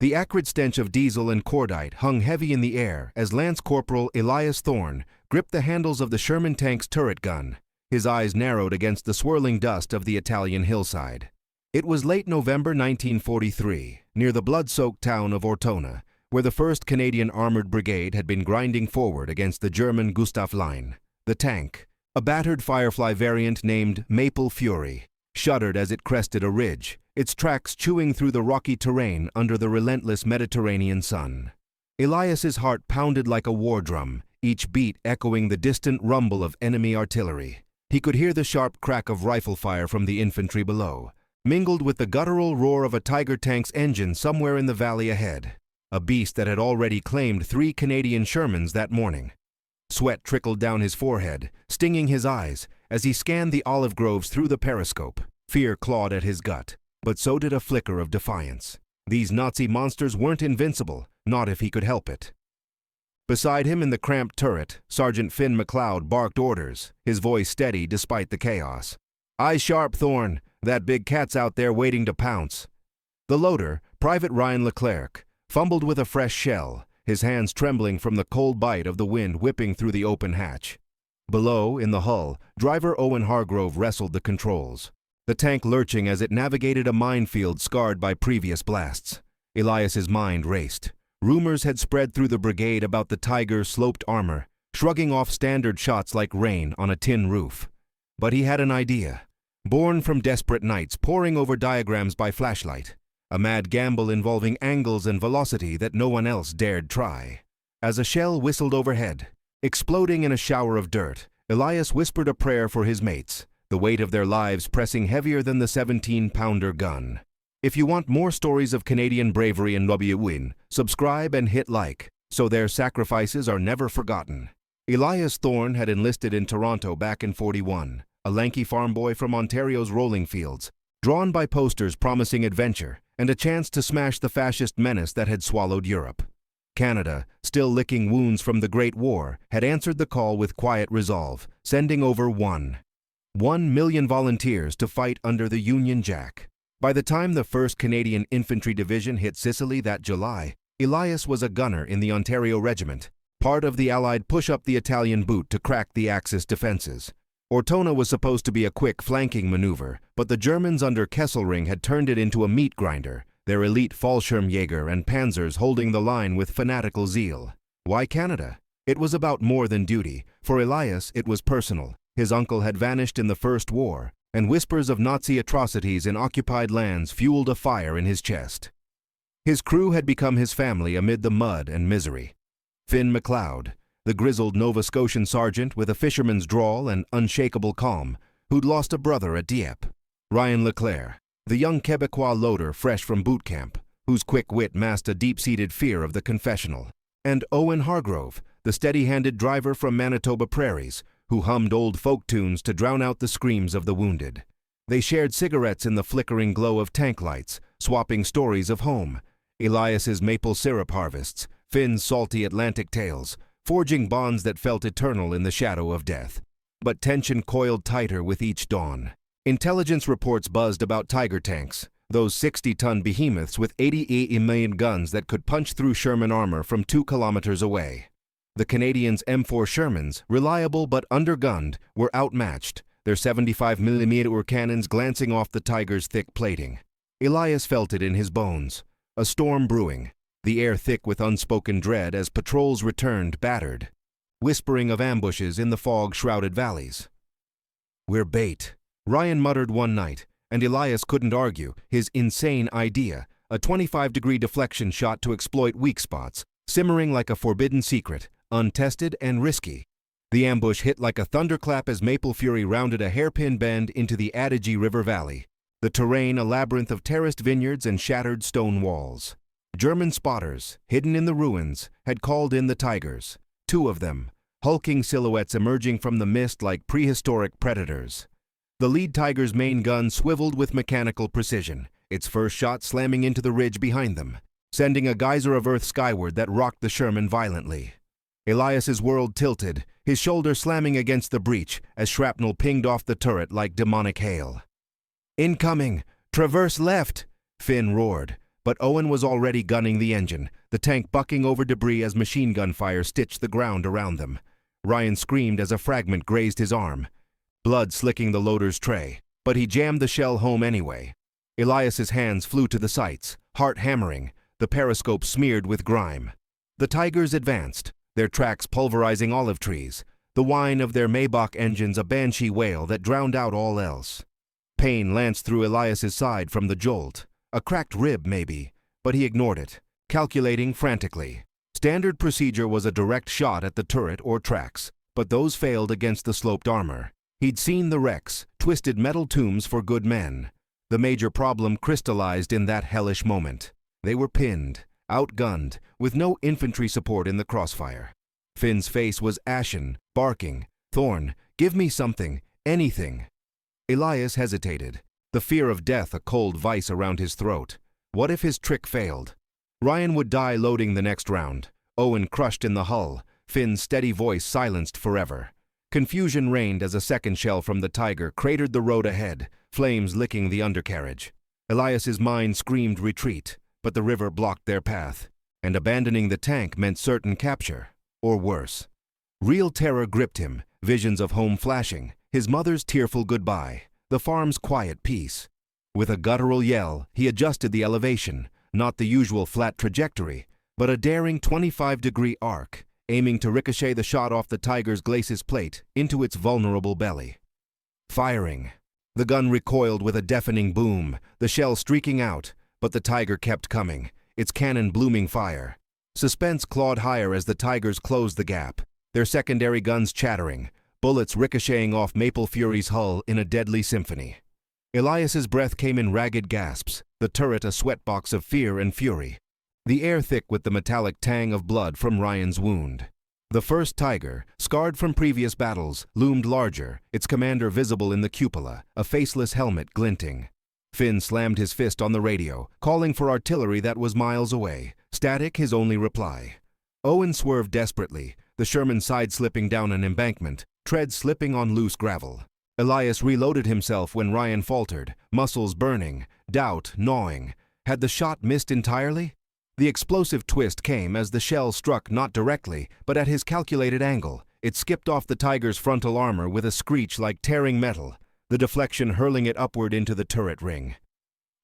The acrid stench of diesel and cordite hung heavy in the air as Lance Corporal Elias Thorne gripped the handles of the Sherman tank's turret gun. His eyes narrowed against the swirling dust of the Italian hillside. It was late November 1943, near the blood-soaked town of Ortona, where the 1st Canadian Armored Brigade had been grinding forward against the German Gustav line. The tank, a battered Firefly variant named Maple Fury, shuddered as it crested a ridge, its tracks chewing through the rocky terrain under the relentless Mediterranean sun. Elias's heart pounded like a war drum, each beat echoing the distant rumble of enemy artillery. He could hear the sharp crack of rifle fire from the infantry below, mingled with the guttural roar of a Tiger tank's engine somewhere in the valley ahead, a beast that had already claimed 3 Canadian Shermans that morning. Sweat trickled down his forehead, stinging his eyes, as he scanned the olive groves through the periscope. Fear clawed at his gut, but so did a flicker of defiance. These Nazi monsters weren't invincible, not if he could help it. Beside him in the cramped turret, Sergeant Finn McLeod barked orders, his voice steady despite the chaos. "Eyes sharp, Thorne. That big cat's out there waiting to pounce." The loader, Private Ryan Leclerc, fumbled with a fresh shell, his hands trembling from the cold bite of the wind whipping through the open hatch. Below, in the hull, driver Owen Hargrove wrestled the controls, the tank lurching as it navigated a minefield scarred by previous blasts. Elias's mind raced. Rumors had spread through the brigade about the Tiger's sloped armor, shrugging off standard shots like rain on a tin roof. But he had an idea, born from desperate nights poring over diagrams by flashlight, a mad gamble involving angles and velocity that no one else dared try. As a shell whistled overhead, exploding in a shower of dirt, Elias whispered a prayer for his mates, the weight of their lives pressing heavier than the 17-pounder gun. If you want more stories of Canadian bravery and WW2, subscribe and hit like, so their sacrifices are never forgotten. Elias Thorne had enlisted in Toronto back in '41, a lanky farm boy from Ontario's rolling fields, drawn by posters promising adventure and a chance to smash the fascist menace that had swallowed Europe. Canada, still licking wounds from the Great War, had answered the call with quiet resolve, sending over 1 million volunteers to fight under the Union Jack. By the time the 1st Canadian Infantry Division hit Sicily that July, Elias was a gunner in the Ontario Regiment, part of the Allied push up the Italian boot to crack the Axis defenses. Ortona was supposed to be a quick flanking maneuver, but the Germans under Kesselring had turned it into a meat grinder, their elite Fallschirmjäger and Panzers holding the line with fanatical zeal. Why Canada? It was about more than duty. For Elias, it was personal. His uncle had vanished in the First War, and whispers of Nazi atrocities in occupied lands fueled a fire in his chest. His crew had become his family amid the mud and misery. Finn McLeod, the grizzled Nova Scotian sergeant with a fisherman's drawl and unshakable calm, who'd lost a brother at Dieppe. Ryan Leclerc, the young Quebecois loader fresh from boot camp, whose quick wit masked a deep-seated fear of the confessional. And Owen Hargrove, the steady-handed driver from Manitoba prairies, who hummed old folk tunes to drown out the screams of the wounded. They shared cigarettes in the flickering glow of tank lights, swapping stories of home, Elias's maple syrup harvests, Finn's salty Atlantic tales, forging bonds that felt eternal in the shadow of death. But tension coiled tighter with each dawn. Intelligence reports buzzed about Tiger tanks, those 60-ton behemoths with 88 million guns that could punch through Sherman armor from 2 kilometers away. The Canadians' M4 Shermans, reliable but undergunned, were outmatched, their 75mm cannons glancing off the Tiger's thick plating. Elias felt it in his bones. A storm brewing, the air thick with unspoken dread as patrols returned battered, whispering of ambushes in the fog-shrouded valleys. "We're bait," Ryan muttered one night, and Elias couldn't argue his insane idea, a 25-degree deflection shot to exploit weak spots, simmering like a forbidden secret, untested and risky. The ambush hit like a thunderclap as Maple Fury rounded a hairpin bend into the Adige River Valley, the terrain a labyrinth of terraced vineyards and shattered stone walls. German spotters, hidden in the ruins, had called in the Tigers, 2 of them, hulking silhouettes emerging from the mist like prehistoric predators. The lead Tiger's main gun swiveled with mechanical precision, its first shot slamming into the ridge behind them, sending a geyser of earth skyward that rocked the Sherman violently. Elias's world tilted, his shoulder slamming against the breech as shrapnel pinged off the turret like demonic hail. "Incoming! Traverse left!" Finn roared, But Owen was already gunning the engine, the tank bucking over debris as machine gun fire stitched the ground around them. Ryan screamed as a fragment grazed his arm, blood slicking the loader's tray, but he jammed the shell home anyway. Elias's hands flew to the sights, heart hammering, the periscope smeared with grime. The Tigers advanced, their tracks pulverizing olive trees, the whine of their Maybach engines a banshee wail that drowned out all else. Pain lanced through Elias's side from the jolt, a cracked rib maybe, but he ignored it, calculating frantically. Standard procedure was a direct shot at the turret or tracks, but those failed against the sloped armor. He'd seen the wrecks, twisted metal tombs for good men. The major problem crystallized in that hellish moment. They were pinned, outgunned, with no infantry support in the crossfire. Finn's face was ashen, barking, "Thorn, give me something, anything." Elias hesitated, the fear of death a cold vice around his throat. What if his trick failed? Ryan would die loading the next round, Owen crushed in the hull, Finn's steady voice silenced forever. Confusion reigned as a second shell from the Tiger cratered the road ahead, flames licking the undercarriage. Elias's mind screamed retreat, but the river blocked their path, and abandoning the tank meant certain capture, or worse. Real terror gripped him, visions of home flashing, his mother's tearful goodbye, the farm's quiet peace. With a guttural yell, he adjusted the elevation, not the usual flat trajectory, but a daring 25-degree arc, aiming to ricochet the shot off the Tiger's glacis plate into its vulnerable belly. Firing. The gun recoiled with a deafening boom, the shell streaking out, but the Tiger kept coming, its cannon blooming fire. Suspense clawed higher as the Tigers closed the gap, their secondary guns chattering, bullets ricocheting off Maple Fury's hull in a deadly symphony. Elias's breath came in ragged gasps, the turret a sweatbox of fear and fury. The air thick with the metallic tang of blood from Ryan's wound. The first Tiger, scarred from previous battles, loomed larger, its commander visible in the cupola, a faceless helmet glinting. Finn slammed his fist on the radio, calling for artillery that was miles away, static his only reply. Owen swerved desperately, the Sherman side-slipping down an embankment, treads slipping on loose gravel. Elias reloaded himself when Ryan faltered, muscles burning, doubt gnawing. Had the shot missed entirely? The explosive twist came as the shell struck not directly, but at his calculated angle. It skipped off the Tiger's frontal armor with a screech like tearing metal, the deflection hurling it upward into the turret ring.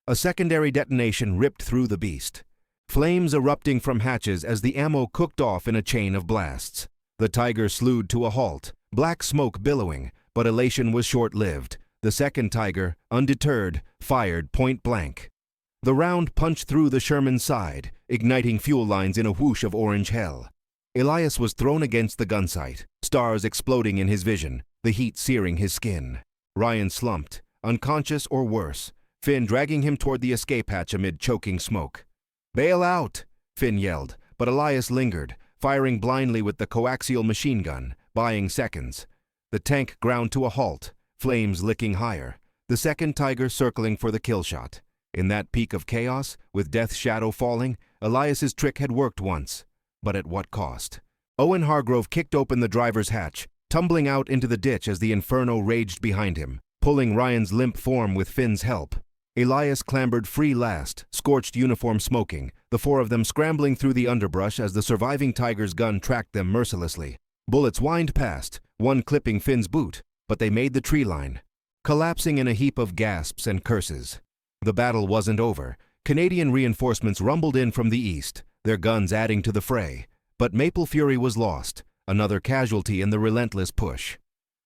A secondary detonation ripped through the beast. Flames erupting from hatches as the ammo cooked off in a chain of blasts. The Tiger slewed to a halt, black smoke billowing, but elation was short-lived. The second Tiger, undeterred, fired point blank. The round punched through the Sherman's side, igniting fuel lines in a whoosh of orange hell. Elias was thrown against the gun sight, stars exploding in his vision, the heat searing his skin. Ryan slumped, unconscious or worse, Finn dragging him toward the escape hatch amid choking smoke. "Bail out!" Finn yelled, but Elias lingered, firing blindly with the coaxial machine gun, buying seconds. The tank ground to a halt, flames licking higher, the second Tiger circling for the kill shot. In that peak of chaos, with Death's shadow falling, Elias's trick had worked once. But at what cost? Owen Hargrove kicked open the driver's hatch, tumbling out into the ditch as the inferno raged behind him, pulling Ryan's limp form with Finn's help. Elias clambered free last, scorched uniform smoking, the four of them scrambling through the underbrush as the surviving Tiger's gun tracked them mercilessly. Bullets whined past, one clipping Finn's boot, but they made the tree line, collapsing in a heap of gasps and curses. The battle wasn't over. Canadian reinforcements rumbled in from the east, their guns adding to the fray. But Maple Fury was lost, another casualty in the relentless push.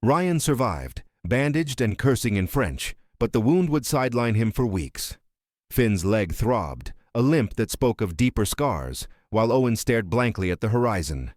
Ryan survived, bandaged and cursing in French, but the wound would sideline him for weeks. Finn's leg throbbed, a limp that spoke of deeper scars, while Owen stared blankly at the horizon.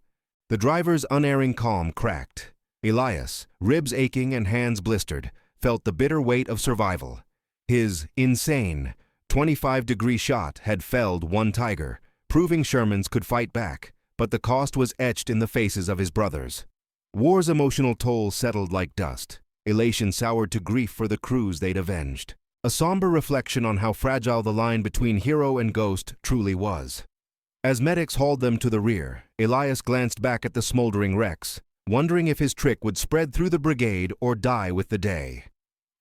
The driver's unerring calm cracked. Elias, ribs aching and hands blistered, felt the bitter weight of survival. His insane 25-degree shot had felled one Tiger, proving Shermans could fight back, but the cost was etched in the faces of his brothers. War's emotional toll settled like dust. Elation soured to grief for the crews they'd avenged. A somber reflection on how fragile the line between hero and ghost truly was. As medics hauled them to the rear, Elias glanced back at the smoldering wrecks, wondering if his trick would spread through the brigade or die with the day.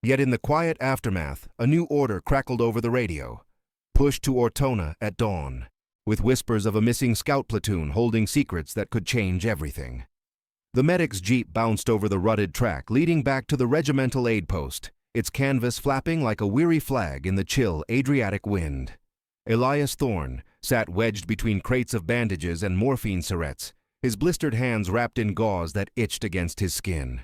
Yet in the quiet aftermath, a new order crackled over the radio. pushed to Ortona at dawn, with whispers of a missing scout platoon holding secrets that could change everything. The medic's jeep bounced over the rutted track leading back to the regimental aid post, its canvas flapping like a weary flag in the chill Adriatic wind. Elias Thorne sat wedged between crates of bandages and morphine syrettes, his blistered hands wrapped in gauze that itched against his skin.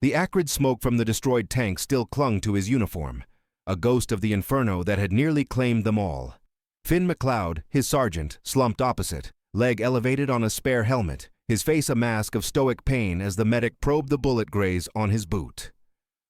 The acrid smoke from the destroyed tank still clung to his uniform, a ghost of the inferno that had nearly claimed them all. Finn McLeod, his sergeant, slumped opposite, leg elevated on a spare helmet, his face a mask of stoic pain as the medic probed the bullet graze on his boot.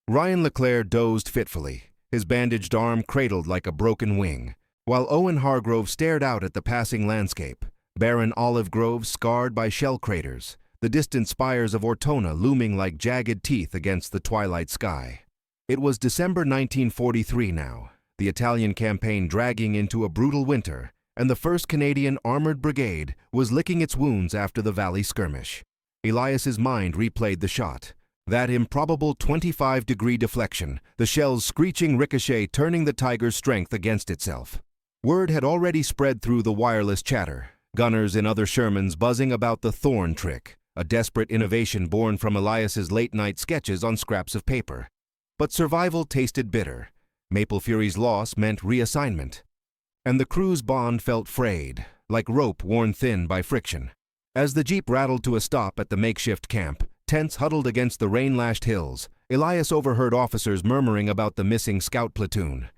Ryan Leclerc dozed fitfully, his bandaged arm cradled like a broken wing, while Owen Hargrove stared out at the passing landscape, barren olive groves scarred by shell craters, the distant spires of Ortona looming like jagged teeth against the twilight sky. It was December 1943 now, the Italian campaign dragging into a brutal winter, and the 1st Canadian Armored Brigade was licking its wounds after the Valley skirmish. Elias's mind replayed the shot. That improbable 25-degree deflection, the shell's screeching ricochet turning the Tiger's strength against itself. Word had already spread through the wireless chatter, gunners in other Shermans buzzing about the Thorn trick, a desperate innovation born from Elias's late-night sketches on scraps of paper. But survival tasted bitter. Maple Fury's loss meant reassignment. And the crew's bond felt frayed, like rope worn thin by friction. As the jeep rattled to a stop at the makeshift camp, tents huddled against the rain-lashed hills, Elias overheard officers murmuring about the missing scout platoon.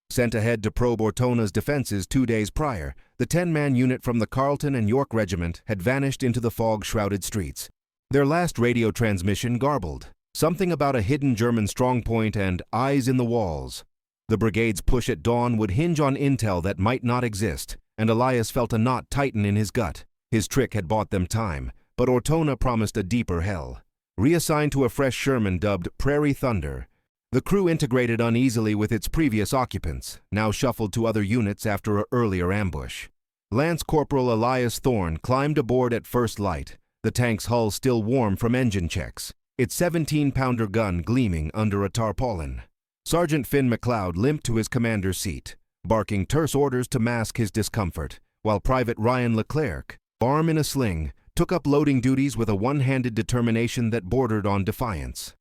Sent ahead to probe Ortona's defenses 2 days prior, the 10-man unit from the Carleton and York Regiment had vanished into the fog-shrouded streets. Their last radio transmission garbled, something about a hidden German strongpoint and eyes in the walls. The brigade's push at dawn would hinge on intel that might not exist, and Elias felt a knot tighten in his gut. His trick had bought them time, but Ortona promised a deeper hell. Reassigned to a fresh Sherman dubbed Prairie Thunder, the crew integrated uneasily with its previous occupants, now shuffled to other units after an earlier ambush. Lance Corporal Elias Thorne climbed aboard at first light, the tank's hull still warm from engine checks, its 17-pounder gun gleaming under a tarpaulin. Sergeant Finn McLeod limped to his commander's seat, barking terse orders to mask his discomfort, while Private Ryan Leclerc, arm in a sling, took up loading duties with a one-handed determination that bordered on defiance.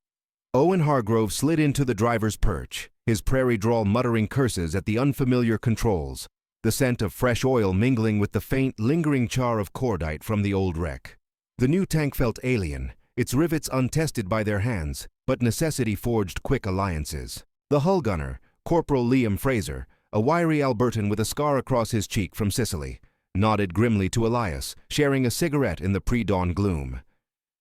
Owen Hargrove slid into the driver's perch, his prairie drawl muttering curses at the unfamiliar controls, the scent of fresh oil mingling with the faint, lingering char of cordite from the old wreck. The new tank felt alien, its rivets untested by their hands, but necessity forged quick alliances. The hull gunner, Corporal Liam Fraser, a wiry Albertan with a scar across his cheek from Sicily, nodded grimly to Elias, sharing a cigarette in the pre-dawn gloom.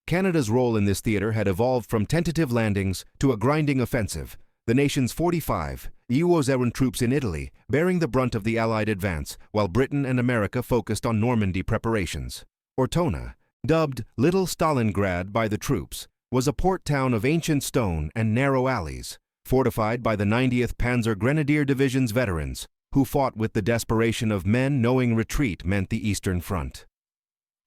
Canada's role in this theater had evolved from tentative landings to a grinding offensive, the nation's 45 EU-Zerin troops in Italy bearing the brunt of the Allied advance, while Britain and America focused on Normandy preparations. Ortona, dubbed Little Stalingrad by the troops, was a port town of ancient stone and narrow alleys, fortified by the 90th Panzer Grenadier Division's veterans, who fought with the desperation of men knowing retreat meant the Eastern Front.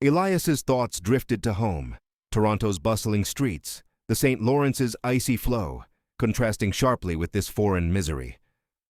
Elias's thoughts drifted to home, Toronto's bustling streets, the St. Lawrence's icy flow, contrasting sharply with this foreign misery.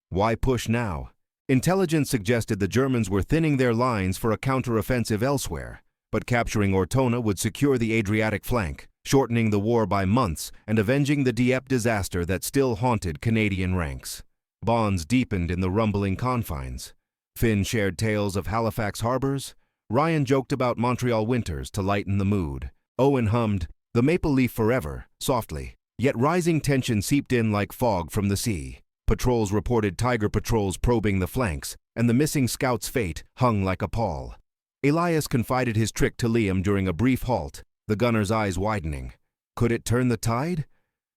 Why push now? Intelligence suggested the Germans were thinning their lines for a counter-offensive elsewhere, but capturing Ortona would secure the Adriatic flank, shortening the war by months and avenging the Dieppe disaster that still haunted Canadian ranks. Bonds deepened in the rumbling confines. Finn shared tales of Halifax harbors. Ryan joked about Montreal winters to lighten the mood. Owen hummed, "The Maple Leaf Forever," softly, yet rising tension seeped in like fog from the sea. Patrols reported Tiger patrols probing the flanks, and the missing scout's fate hung like a pall. Elias confided his trick to Liam during a brief halt, the gunner's eyes widening. Could it turn the tide?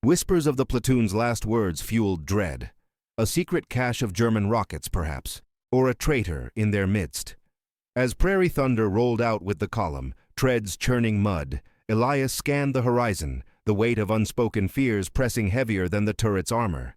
Whispers of the platoon's last words fueled dread. A secret cache of German rockets, perhaps, or a traitor in their midst. As Prairie Thunder rolled out with the column, treads churning mud, Elias scanned the horizon, the weight of unspoken fears pressing heavier than the turret's armor.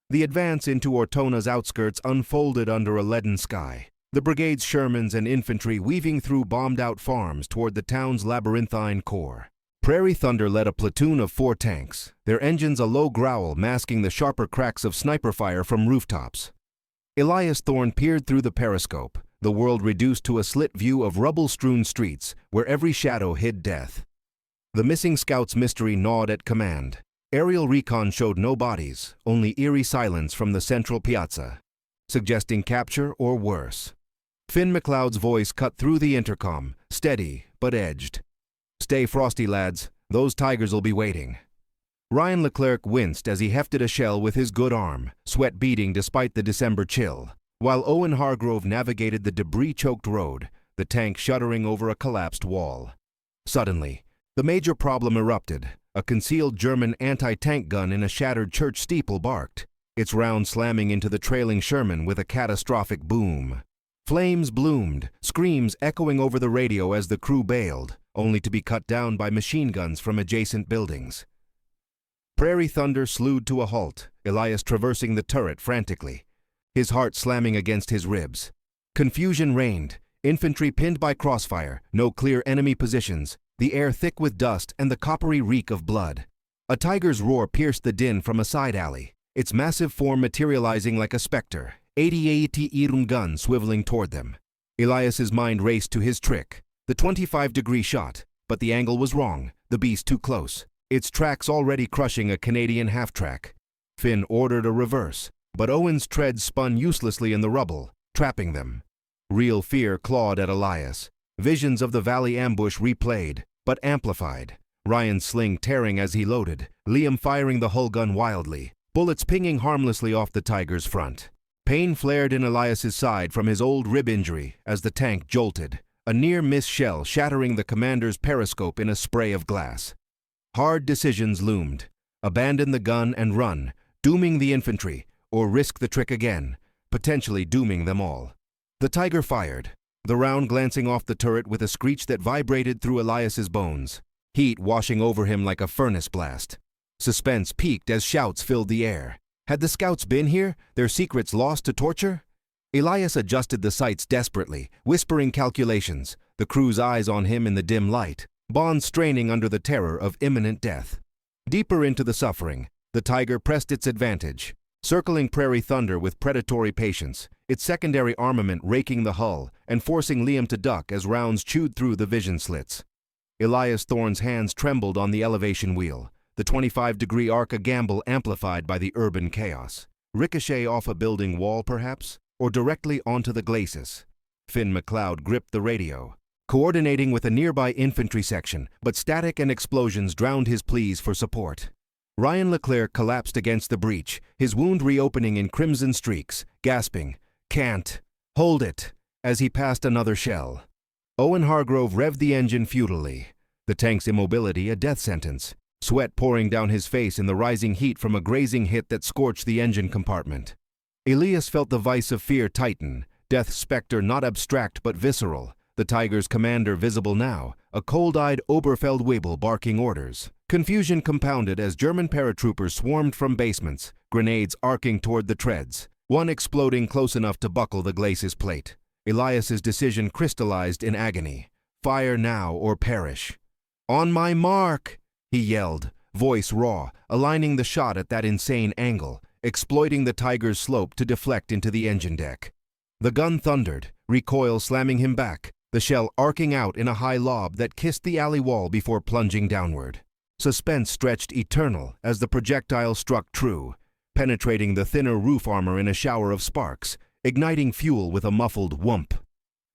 The advance into Ortona's outskirts unfolded under a leaden sky, the brigade's Shermans and infantry weaving through bombed-out farms toward the town's labyrinthine core. Prairie Thunder led a platoon of 4 tanks, their engines a low growl masking the sharper cracks of sniper fire from rooftops. Elias Thorne peered through the periscope, the world reduced to a slit view of rubble-strewn streets where every shadow hid death. The missing scout's mystery gnawed at command. Aerial recon showed no bodies, only eerie silence from the central piazza, suggesting capture or worse. Finn McLeod's voice cut through the intercom, steady but edged. "Stay frosty, lads. Those tigers'll be waiting." Ryan Leclerc winced as he hefted a shell with his good arm, sweat beading despite the December chill, while Owen Hargrove navigated the debris-choked road, the tank shuddering over a collapsed wall. Suddenly, the major problem erupted. A concealed German anti-tank gun in a shattered church steeple barked, its round slamming into the trailing Sherman with a catastrophic boom. Flames bloomed, screams echoing over the radio as the crew bailed, only to be cut down by machine guns from adjacent buildings. Prairie Thunder slewed to a halt, Elias traversing the turret frantically, his heart slamming against his ribs. Confusion reigned, infantry pinned by crossfire, no clear enemy positions, the air thick with dust and the coppery reek of blood. A tiger's roar pierced the din from a side alley, its massive form materializing like a specter, 88 Irum gun swiveling toward them. Elias's mind raced to his trick, the 25-degree shot, but the angle was wrong, the beast too close, its tracks already crushing a Canadian half-track. Finn ordered a reverse, but Owen's treads spun uselessly in the rubble, trapping them. Real fear clawed at Elias. Visions of the valley ambush replayed, but amplified. Ryan's sling tearing as he loaded, Liam firing the hull gun wildly, bullets pinging harmlessly off the tiger's front. Pain flared in Elias's side from his old rib injury as the tank jolted, a near-miss shell shattering the commander's periscope in a spray of glass. Hard decisions loomed. Abandon the gun and run, dooming the infantry, or risk the trick again, potentially dooming them all. The tiger fired, the round glancing off the turret with a screech that vibrated through Elias's bones, heat washing over him like a furnace blast. Suspense peaked as shouts filled the air. Had the scouts been here, their secrets lost to torture? Elias adjusted the sights desperately, whispering calculations, the crew's eyes on him in the dim light, bonds straining under the terror of imminent death. Deeper into the suffering, the tiger pressed its advantage, circling Prairie Thunder with predatory patience, its secondary armament raking the hull and forcing Liam to duck as rounds chewed through the vision slits. Elias Thorne's hands trembled on the elevation wheel, the 25-degree arc a gamble amplified by the urban chaos. Ricochet off a building wall, perhaps? Or directly onto the glacis? Finn McLeod gripped the radio, coordinating with a nearby infantry section, but static and explosions drowned his pleas for support. Ryan Leclerc collapsed against the breach, his wound reopening in crimson streaks, gasping, "Can't! Hold it!" as he passed another shell. Owen Hargrove revved the engine futilely, the tank's immobility a death sentence, sweat pouring down his face in the rising heat from a grazing hit that scorched the engine compartment. Elias felt the vice of fear tighten, death's specter not abstract but visceral, the tiger's commander visible now, a cold-eyed Oberfeldwebel barking orders. Confusion compounded as German paratroopers swarmed from basements, grenades arcing toward the treads, one exploding close enough to buckle the glacis plate. Elias's decision crystallized in agony. Fire now or perish. "On my mark!" he yelled, voice raw, aligning the shot at that insane angle, exploiting the tiger's slope to deflect into the engine deck. The gun thundered, recoil slamming him back, the shell arcing out in a high lob that kissed the alley wall before plunging downward. Suspense stretched eternal as the projectile struck true, penetrating the thinner roof armor in a shower of sparks, igniting fuel with a muffled whoomp.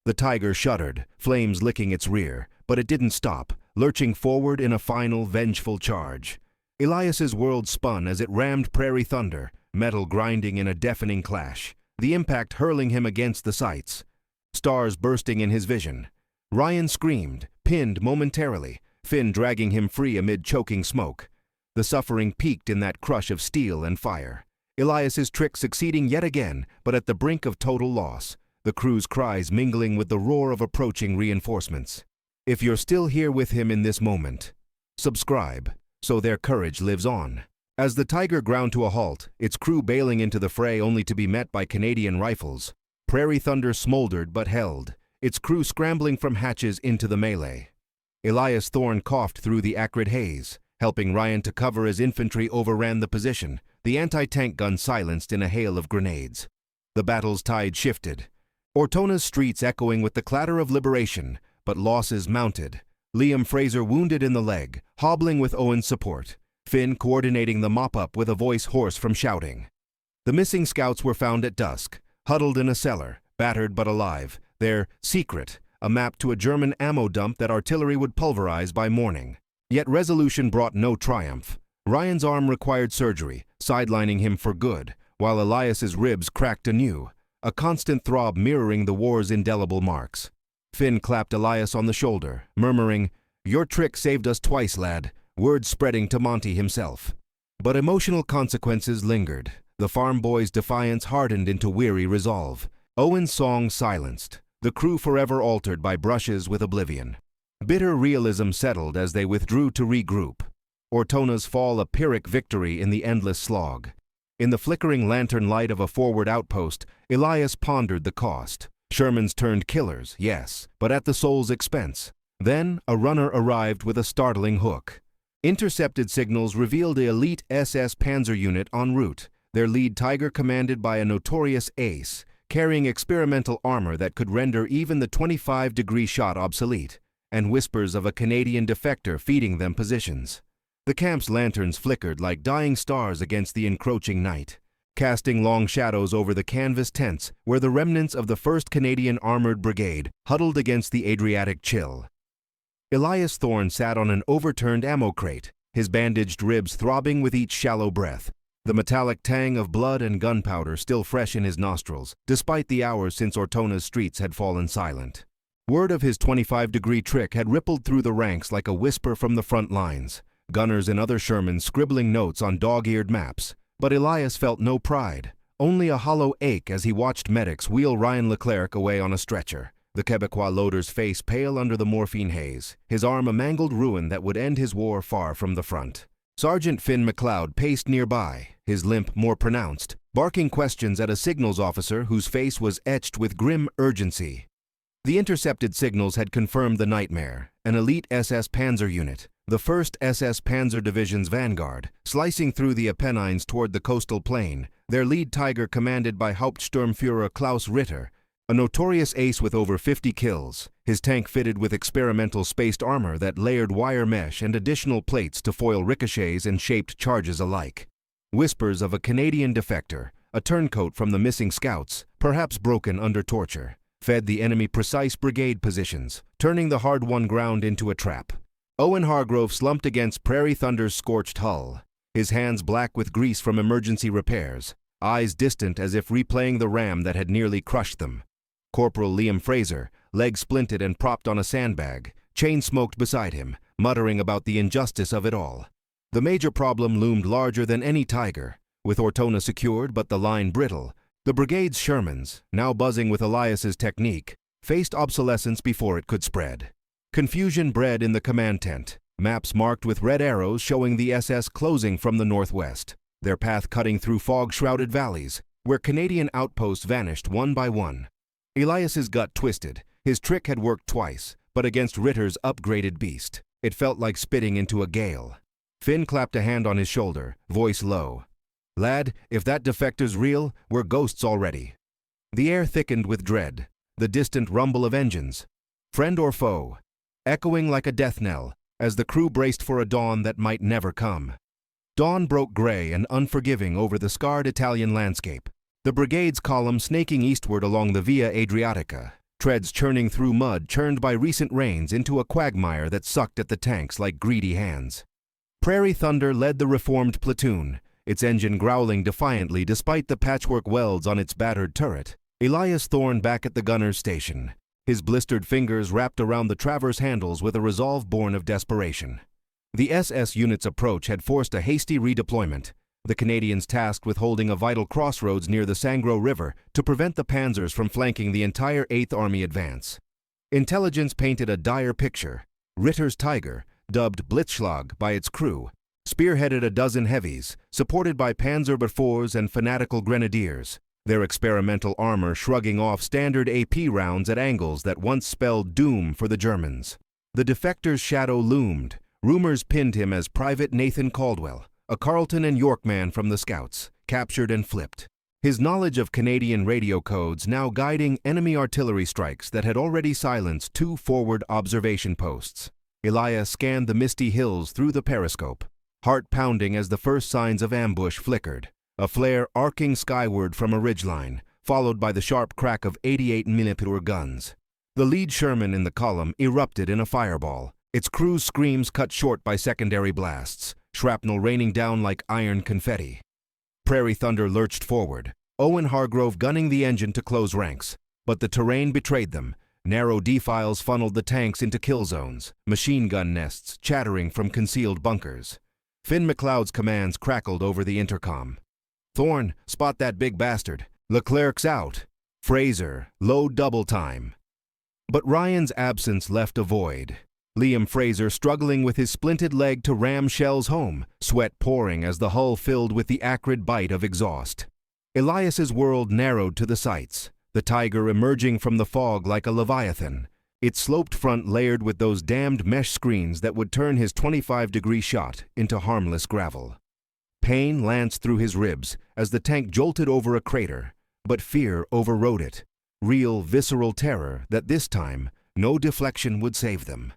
The tiger shuddered, flames licking its rear, but it didn't stop, lurching forward in a final, vengeful charge. Elias's world spun as it rammed Prairie Thunder, metal grinding in a deafening clash, the impact hurling him against the sights. Stars bursting in his vision. Ryan screamed, pinned momentarily, Finn dragging him free amid choking smoke. The suffering peaked in that crush of steel and fire. Elias's trick succeeding yet again, but at the brink of total loss, the crew's cries mingling with the roar of approaching reinforcements. If you're still here with him in this moment, subscribe, so their courage lives on. As the Tiger ground to a halt, its crew bailing into the fray only to be met by Canadian rifles, Prairie Thunder smoldered but held, its crew scrambling from hatches into the melee. Elias Thorne coughed through the acrid haze, helping Ryan to cover as infantry overran the position, the anti-tank gun silenced in a hail of grenades. The battle's tide shifted. Ortona's streets echoing with the clatter of liberation, but losses mounted. Liam Fraser wounded in the leg, hobbling with Owen's support. Finn coordinating the mop-up with a voice hoarse from shouting. The missing scouts were found at dusk, huddled in a cellar, battered but alive. Their secret, a map to a German ammo dump that artillery would pulverize by morning. Yet resolution brought no triumph. Ryan's arm required surgery, sidelining him for good, while Elias's ribs cracked anew, a constant throb mirroring the war's indelible marks. Finn clapped Elias on the shoulder, murmuring, "Your trick saved us twice, lad," words spreading to Monty himself. But emotional consequences lingered. The farm boy's defiance hardened into weary resolve. Owen's song silenced, the crew forever altered by brushes with oblivion. Bitter realism settled as they withdrew to regroup. Ortona's fall a Pyrrhic victory in the endless slog. In the flickering lantern light of a forward outpost, Elias pondered the cost. Shermans turned killers, yes, but at the soul's expense. Then, a runner arrived with a startling hook. Intercepted signals revealed the elite SS Panzer unit en route, their lead Tiger commanded by a notorious ace, carrying experimental armor that could render even the 25-degree shot obsolete, and whispers of a Canadian defector feeding them positions. The camp's lanterns flickered like dying stars against the encroaching night, casting long shadows over the canvas tents where the remnants of the 1st Canadian Armored Brigade huddled against the Adriatic chill. Elias Thorne sat on an overturned ammo crate, his bandaged ribs throbbing with each shallow breath, the metallic tang of blood and gunpowder still fresh in his nostrils, despite the hours since Ortona's streets had fallen silent. Word of his 25-degree trick had rippled through the ranks like a whisper from the front lines, gunners and other Shermans scribbling notes on dog-eared maps. But Elias felt no pride, only a hollow ache as he watched medics wheel Ryan Leclerc away on a stretcher, the Quebecois loader's face pale under the morphine haze, his arm a mangled ruin that would end his war far from the front. Sergeant Finn McLeod paced nearby, his limp more pronounced, barking questions at a signals officer whose face was etched with grim urgency. The intercepted signals had confirmed the nightmare, an elite SS Panzer unit, the 1st SS Panzer Division's vanguard, slicing through the Apennines toward the coastal plain, their lead Tiger commanded by Hauptsturmführer Klaus Ritter, a notorious ace with over 50 kills, his tank fitted with experimental spaced armor that layered wire mesh and additional plates to foil ricochets and shaped charges alike. Whispers of a Canadian defector, a turncoat from the missing scouts, perhaps broken under torture, fed the enemy precise brigade positions, turning the hard-won ground into a trap. Owen Hargrove slumped against Prairie Thunder's scorched hull, his hands black with grease from emergency repairs, eyes distant as if replaying the ram that had nearly crushed them. Corporal Liam Fraser, legs splinted and propped on a sandbag, chain-smoked beside him, muttering about the injustice of it all. The major problem loomed larger than any Tiger. With Ortona secured but the line brittle, the brigade's Shermans, now buzzing with Elias's technique, faced obsolescence before it could spread. Confusion bred in the command tent, maps marked with red arrows showing the SS closing from the northwest, their path cutting through fog-shrouded valleys, where Canadian outposts vanished one by one. Elias's gut twisted. His trick had worked twice, but against Ritter's upgraded beast, it felt like spitting into a gale. Finn clapped a hand on his shoulder, voice low. "Lad, if that defector's real, we're ghosts already." The air thickened with dread, the distant rumble of engines. Friend or foe? Echoing like a death knell, as the crew braced for a dawn that might never come. Dawn broke gray and unforgiving over the scarred Italian landscape, the brigade's column snaking eastward along the Via Adriatica, treads churning through mud churned by recent rains into a quagmire that sucked at the tanks like greedy hands. Prairie Thunder led the reformed platoon, its engine growling defiantly despite the patchwork welds on its battered turret. Elias Thorne back at the gunner's station, his blistered fingers wrapped around the traverse handles with a resolve born of desperation. The SS unit's approach had forced a hasty redeployment, the Canadians tasked with holding a vital crossroads near the Sangro River to prevent the panzers from flanking the entire 8th Army advance. Intelligence painted a dire picture. Ritter's Tiger, dubbed Blitzschlag by its crew, spearheaded a dozen heavies, supported by Panzerbefehrs and fanatical grenadiers, their experimental armor shrugging off standard AP rounds at angles that once spelled doom for the Germans. The defector's shadow loomed. Rumors pinned him as Private Nathan Caldwell, a Carleton and York man from the Scouts, captured and flipped. his knowledge of Canadian radio codes now guiding enemy artillery strikes that had already silenced 2 forward observation posts. Elias scanned the misty hills through the periscope, heart pounding as the first signs of ambush flickered, a flare arcing skyward from a ridgeline, followed by the sharp crack of 88mm guns. The lead Sherman in the column erupted in a fireball, its crew's screams cut short by secondary blasts, shrapnel raining down like iron confetti. Prairie Thunder lurched forward, Owen Hargrove gunning the engine to close ranks, but the terrain betrayed them. Narrow defiles funneled the tanks into kill zones, machine gun nests chattering from concealed bunkers. Finn McLeod's commands crackled over the intercom. "Thorne, spot that big bastard. Leclerc's out. Fraser, load double time." But Ryan's absence left a void. Liam Fraser struggling with his splinted leg to ram shells home, sweat pouring as the hull filled with the acrid bite of exhaust. Elias's world narrowed to the sights, the Tiger emerging from the fog like a leviathan, its sloped front layered with those damned mesh screens that would turn his 25-degree shot into harmless gravel. Pain lanced through his ribs as the tank jolted over a crater, but fear overrode it, real visceral terror that this time no deflection would save them.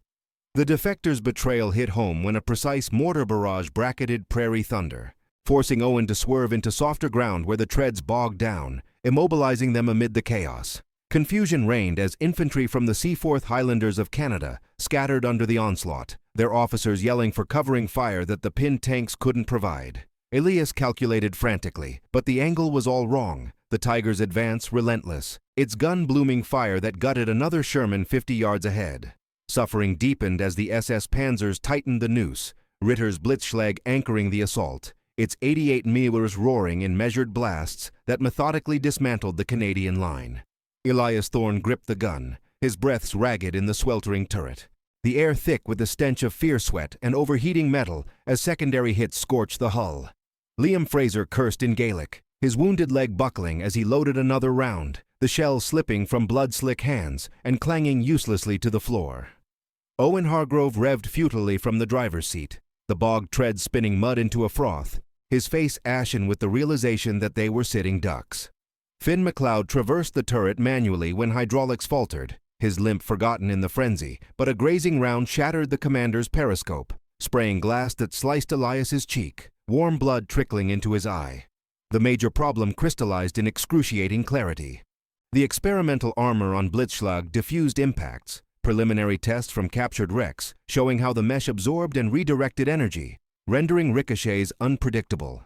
The defectors' betrayal hit home when a precise mortar barrage bracketed Prairie Thunder, forcing Owen to swerve into softer ground where the treads bogged down, immobilizing them amid the chaos. Confusion reigned as infantry from the Seaforth Highlanders of Canada scattered under the onslaught, their officers yelling for covering fire that the pinned tanks couldn't provide. Elias calculated frantically, but the angle was all wrong, the Tiger's advance relentless, its gun-blooming fire that gutted another Sherman 50 yards ahead. Suffering deepened as the SS Panzers tightened the noose, Ritter's Blitzschlag anchoring the assault, its 88mm roaring in measured blasts that methodically dismantled the Canadian line. Elias Thorne gripped the gun, his breaths ragged in the sweltering turret, the air thick with the stench of fear sweat and overheating metal as secondary hits scorched the hull. Liam Fraser cursed in Gaelic, his wounded leg buckling as he loaded another round, the shell slipping from blood-slick hands and clanging uselessly to the floor. Owen Hargrove revved futilely from the driver's seat, the bogged treads spinning mud into a froth, his face ashen with the realization that they were sitting ducks. Finn McLeod traversed the turret manually when hydraulics faltered, his limp forgotten in the frenzy, but a grazing round shattered the commander's periscope, spraying glass that sliced Elias's cheek, warm blood trickling into his eye. The major problem crystallized in excruciating clarity. The experimental armor on Blitzschlag diffused impacts, preliminary tests from captured wrecks showing how the mesh absorbed and redirected energy, rendering ricochets unpredictable.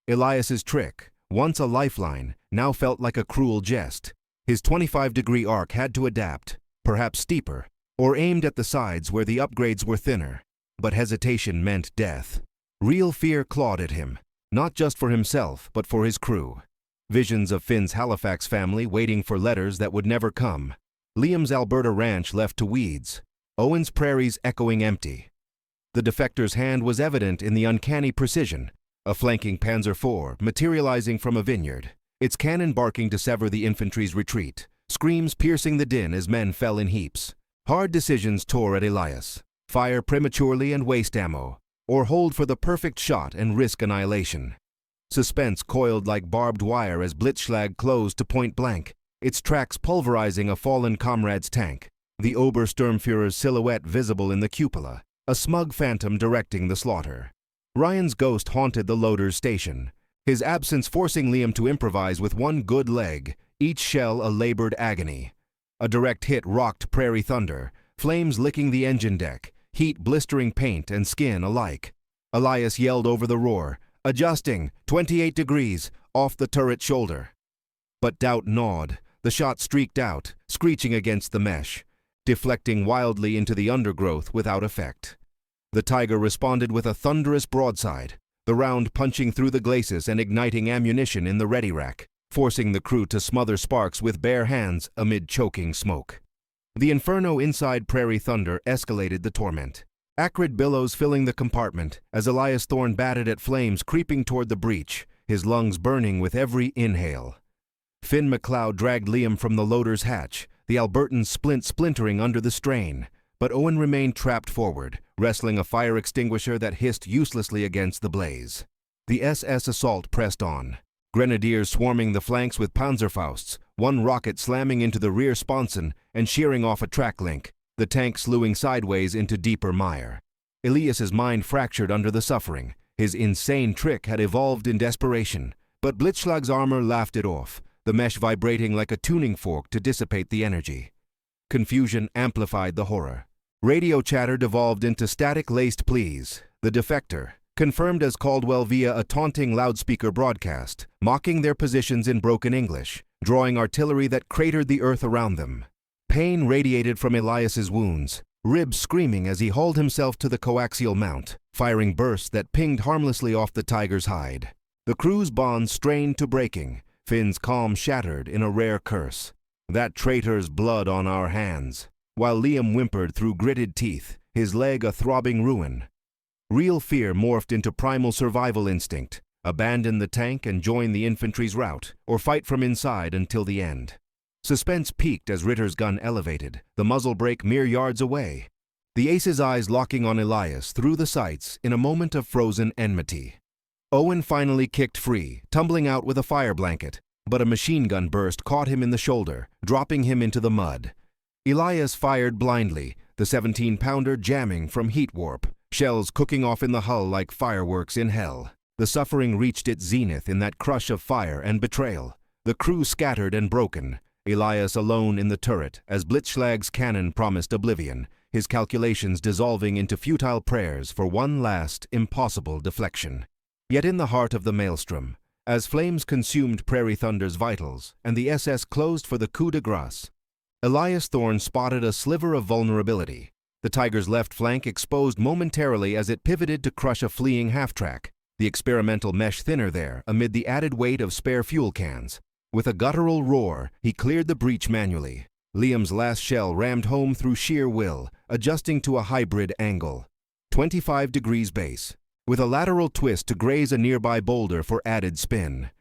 Elias's trick, once a lifeline, now felt like a cruel jest. His 25-degree arc had to adapt, perhaps steeper, or aimed at the sides where the upgrades were thinner. But hesitation meant death. Real fear clawed at him, not just for himself, but for his crew. Visions of Finn's Halifax family waiting for letters that would never come. Liam's Alberta ranch left to weeds. Owen's prairies echoing empty. The defector's hand was evident in the uncanny precision, a flanking Panzer IV materializing from a vineyard, its cannon barking to sever the infantry's retreat, screams piercing the din as men fell in heaps. Hard decisions tore at Elias. Fire prematurely and waste ammo, or hold for the perfect shot and risk annihilation. Suspense coiled like barbed wire as Blitzschlag closed to point blank, its tracks pulverizing a fallen comrade's tank, the Obersturmführer's silhouette visible in the cupola, a smug phantom directing the slaughter. Ryan's ghost haunted the loader's station, his absence forcing Liam to improvise with one good leg, each shell a labored agony. A direct hit rocked Prairie Thunder, flames licking the engine deck, heat blistering paint and skin alike. Elias yelled over the roar, adjusting, 28 degrees, off the turret shoulder. But doubt gnawed. The shot streaked out, screeching against the mesh, deflecting wildly into the undergrowth without effect. The Tiger responded with a thunderous broadside, the round punching through the glacis and igniting ammunition in the ready rack, forcing the crew to smother sparks with bare hands amid choking smoke. The inferno inside Prairie Thunder escalated the torment, acrid billows filling the compartment as Elias Thorne batted at flames creeping toward the breach, his lungs burning with every inhale. Finn McLeod dragged Liam from the loader's hatch, the Albertan splintering under the strain, but Owen remained trapped forward, wrestling a fire extinguisher that hissed uselessly against the blaze. The SS assault pressed on. Grenadiers swarming the flanks with Panzerfausts, one rocket slamming into the rear sponson and shearing off a track link, the tank slewing sideways into deeper mire. Elias's mind fractured under the suffering. His insane trick had evolved in desperation, but Blitzschlag's armor laughed it off, the mesh vibrating like a tuning fork to dissipate the energy. Confusion amplified the horror. Radio chatter devolved into static-laced pleas. The defector, confirmed as Caldwell via a taunting loudspeaker broadcast, mocking their positions in broken English, drawing artillery that cratered the earth around them. Pain radiated from Elias's wounds, ribs screaming as he hauled himself to the coaxial mount, firing bursts that pinged harmlessly off the tiger's hide. The crew's bonds strained to breaking, Finn's calm shattered in a rare curse. "That traitor's blood on our hands," while Liam whimpered through gritted teeth, his leg a throbbing ruin. Real fear morphed into primal survival instinct. Abandon the tank and join the infantry's route, or fight from inside until the end. Suspense peaked as Ritter's gun elevated, the muzzle brake mere yards away. The ace's eyes locking on Elias through the sights in a moment of frozen enmity. Owen finally kicked free, tumbling out with a fire blanket, but a machine gun burst caught him in the shoulder, dropping him into the mud. Elias fired blindly, the 17-pounder jamming from heat warp, shells cooking off in the hull like fireworks in hell. The suffering reached its zenith in that crush of fire and betrayal. The crew scattered and broken, Elias alone in the turret as Blitzschlag's cannon promised oblivion, his calculations dissolving into futile prayers for one last, impossible deflection. Yet in the heart of the maelstrom, as flames consumed Prairie Thunder's vitals and the SS closed for the coup de grace, Elias Thorne spotted a sliver of vulnerability. The Tiger's left flank exposed momentarily as it pivoted to crush a fleeing half-track, the experimental mesh thinner there amid the added weight of spare fuel cans. With a guttural roar, he cleared the breach manually. Liam's last shell rammed home through sheer will, adjusting to a hybrid angle. 25 degrees base, with a lateral twist to graze a nearby boulder for added spin.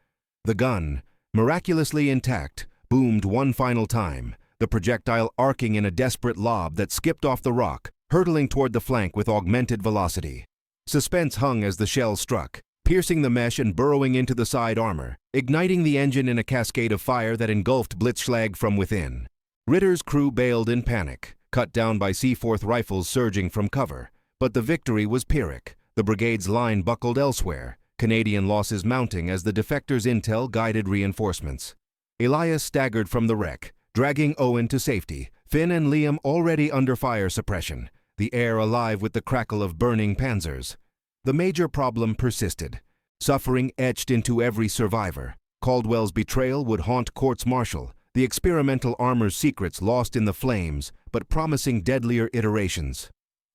The gun, miraculously intact, boomed one final time, the projectile arcing in a desperate lob that skipped off the rock, hurtling toward the flank with augmented velocity. Suspense hung as the shell struck, piercing the mesh and burrowing into the side armor, igniting the engine in a cascade of fire that engulfed Blitzschlag from within. Ritter's crew bailed in panic, cut down by Seaforth rifles surging from cover, but the victory was Pyrrhic. The brigade's line buckled elsewhere, Canadian losses mounting as the defectors' intel guided reinforcements. Elias staggered from the wreck, dragging Owen to safety, Finn and Liam already under fire suppression, the air alive with the crackle of burning panzers. The major problem persisted. Suffering etched into every survivor. Caldwell's betrayal would haunt courts-martial, the experimental armor's secrets lost in the flames, but promising deadlier iterations.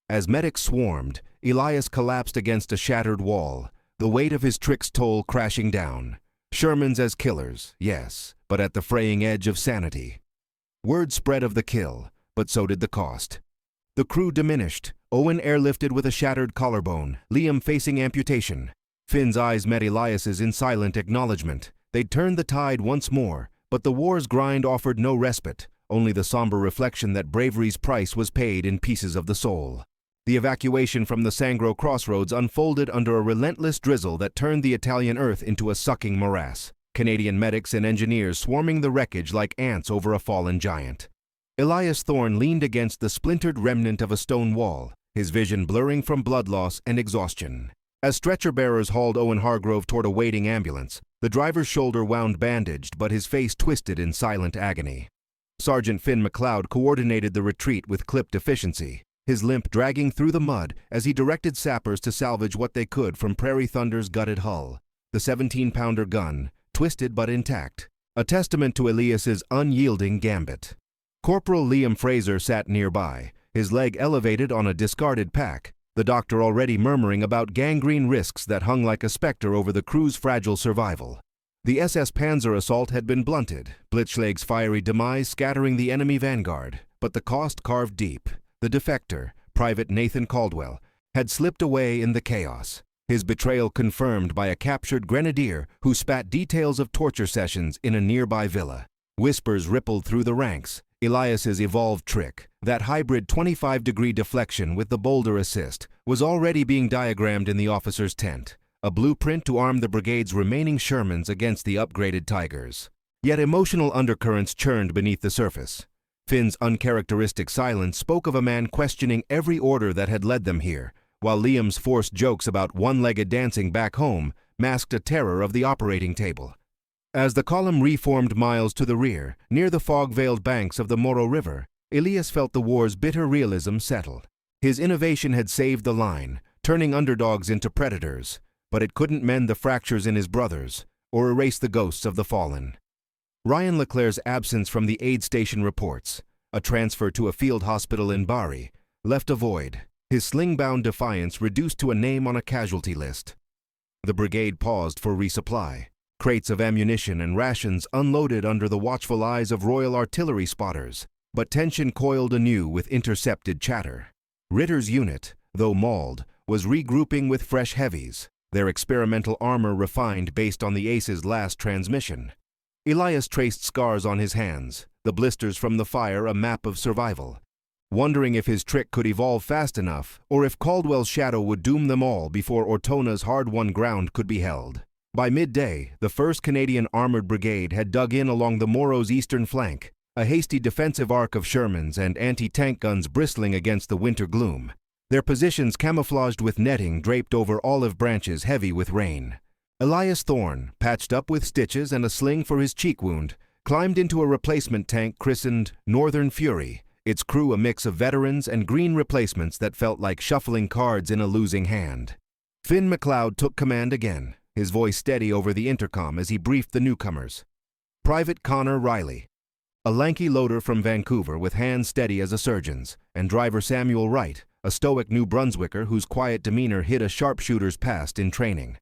As medics swarmed, Elias collapsed against a shattered wall, the weight of his trick's toll crashing down. Shermans as killers, yes, but at the fraying edge of sanity. Word spread of the kill, but so did the cost. The crew diminished, Owen airlifted with a shattered collarbone, Liam facing amputation. Finn's eyes met Elias's in silent acknowledgement. They'd turned the tide once more, but the war's grind offered no respite, only the somber reflection that bravery's price was paid in pieces of the soul. The evacuation from the Sangro crossroads unfolded under a relentless drizzle that turned the Italian earth into a sucking morass. Canadian medics and engineers swarming the wreckage like ants over a fallen giant. Elias Thorne leaned against the splintered remnant of a stone wall, his vision blurring from blood loss and exhaustion. As stretcher-bearers hauled Owen Hargrove toward a waiting ambulance, the driver's shoulder wound bandaged but his face twisted in silent agony. Sergeant Finn McLeod coordinated the retreat with clipped efficiency, his limp dragging through the mud as he directed sappers to salvage what they could from Prairie Thunder's gutted hull. The 17-pounder gun, twisted but intact, a testament to Elias's unyielding gambit. Corporal Liam Fraser sat nearby, his leg elevated on a discarded pack, the doctor already murmuring about gangrene risks that hung like a specter over the crew's fragile survival. The SS Panzer assault had been blunted, Blitzschlag's fiery demise scattering the enemy vanguard, but the cost carved deep. The defector, Private Nathan Caldwell, had slipped away in the chaos, his betrayal confirmed by a captured grenadier who spat details of torture sessions in a nearby villa. Whispers rippled through the ranks. Elias's evolved trick, that hybrid 25-degree deflection with the boulder assist, was already being diagrammed in the officer's tent. a blueprint to arm the brigade's remaining Shermans against the upgraded Tigers. Yet emotional undercurrents churned beneath the surface. Finn's uncharacteristic silence spoke of a man questioning every order that had led them here, while Liam's forced jokes about one-legged dancing back home masked a terror of the operating table. As the column reformed miles to the rear, near the fog-veiled banks of the Moro River, Elias felt the war's bitter realism settle. His innovation had saved the line, turning underdogs into predators, but it couldn't mend the fractures in his brothers or erase the ghosts of the fallen. Ryan Leclerc's absence from the aid station reports, a transfer to a field hospital in Bari, left a void, his sling-bound defiance reduced to a name on a casualty list. The brigade paused for resupply, crates of ammunition and rations unloaded under the watchful eyes of Royal Artillery spotters, but tension coiled anew with intercepted chatter. Ritter's unit, though mauled, was regrouping with fresh heavies, their experimental armor refined based on the Ace's last transmission. Elias traced scars on his hands, the blisters from the fire a map of survival, wondering if his trick could evolve fast enough or if Caldwell's shadow would doom them all before Ortona's hard-won ground could be held. By midday, the 1st Canadian Armored Brigade had dug in along the Moro's eastern flank, a hasty defensive arc of Shermans and anti-tank guns bristling against the winter gloom, their positions camouflaged with netting draped over olive branches heavy with rain. Elias Thorne, patched up with stitches and a sling for his cheek wound, climbed into a replacement tank christened Northern Fury, its crew a mix of veterans and green replacements that felt like shuffling cards in a losing hand. Finn McLeod took command again, his voice steady over the intercom as he briefed the newcomers. Private Connor Riley, a lanky loader from Vancouver with hands steady as a surgeon's, and driver Samuel Wright, a stoic New Brunswicker whose quiet demeanor hid a sharpshooter's past in training.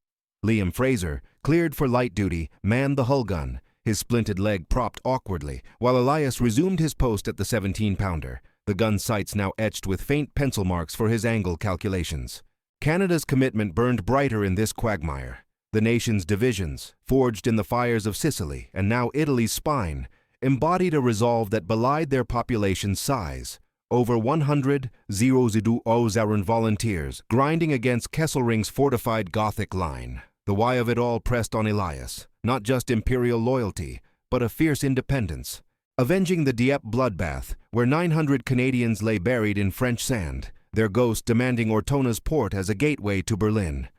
Liam Fraser, cleared for light duty, manned the hull gun, his splinted leg propped awkwardly, while Elias resumed his post at the 17-pounder, the gun's sights now etched with faint pencil marks for his angle calculations. Canada's commitment burned brighter in this quagmire. The nation's divisions, forged in the fires of Sicily and now Italy's spine, embodied a resolve that belied their population's size. Over 100,000 volunteers grinding against Kesselring's fortified Gothic line. The why of it all pressed on Elias, not just imperial loyalty, but a fierce independence. Avenging the Dieppe bloodbath, where 900 Canadians lay buried in French sand, their ghosts demanding Ortona's port as a gateway to Berlin.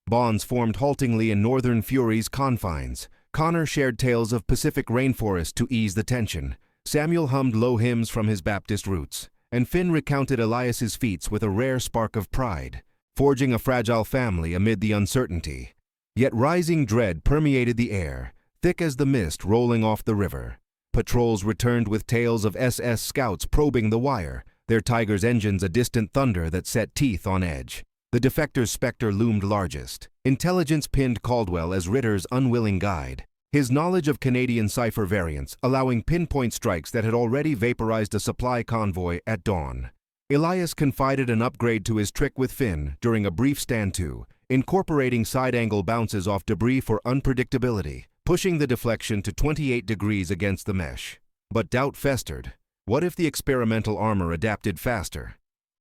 Bonds formed haltingly in Northern Fury's confines. Connor shared tales of Pacific rainforest to ease the tension. Samuel hummed low hymns from his Baptist roots, and Finn recounted Elias's feats with a rare spark of pride, forging a fragile family amid the uncertainty. Yet rising dread permeated the air, thick as the mist rolling off the river. Patrols returned with tales of SS scouts probing the wire, their Tiger's engines a distant thunder that set teeth on edge. The defector's specter loomed largest. Intelligence pinned Caldwell as Ritter's unwilling guide, his knowledge of Canadian cipher variants allowing pinpoint strikes that had already vaporized a supply convoy at dawn. Elias confided an upgrade to his trick with Finn during a brief stand-to, incorporating side-angle bounces off debris for unpredictability, pushing the deflection to 28 degrees against the mesh. But doubt festered. What if the experimental armor adapted faster?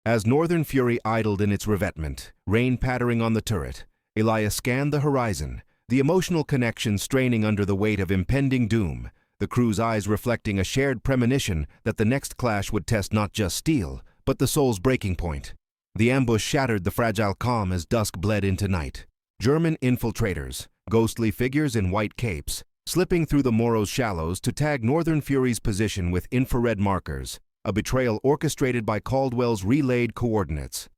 As Northern Fury idled in its revetment, rain pattering on the turret, Elias scanned the horizon, the emotional connection straining under the weight of impending doom, the crew's eyes reflecting a shared premonition that the next clash would test not just steel, but the soul's breaking point. The ambush shattered the fragile calm as dusk bled into night. German infiltrators, ghostly figures in white capes, slipping through the Moro's shallows to tag Northern Fury's position with infrared markers, a betrayal orchestrated by Caldwell's relayed coordinates.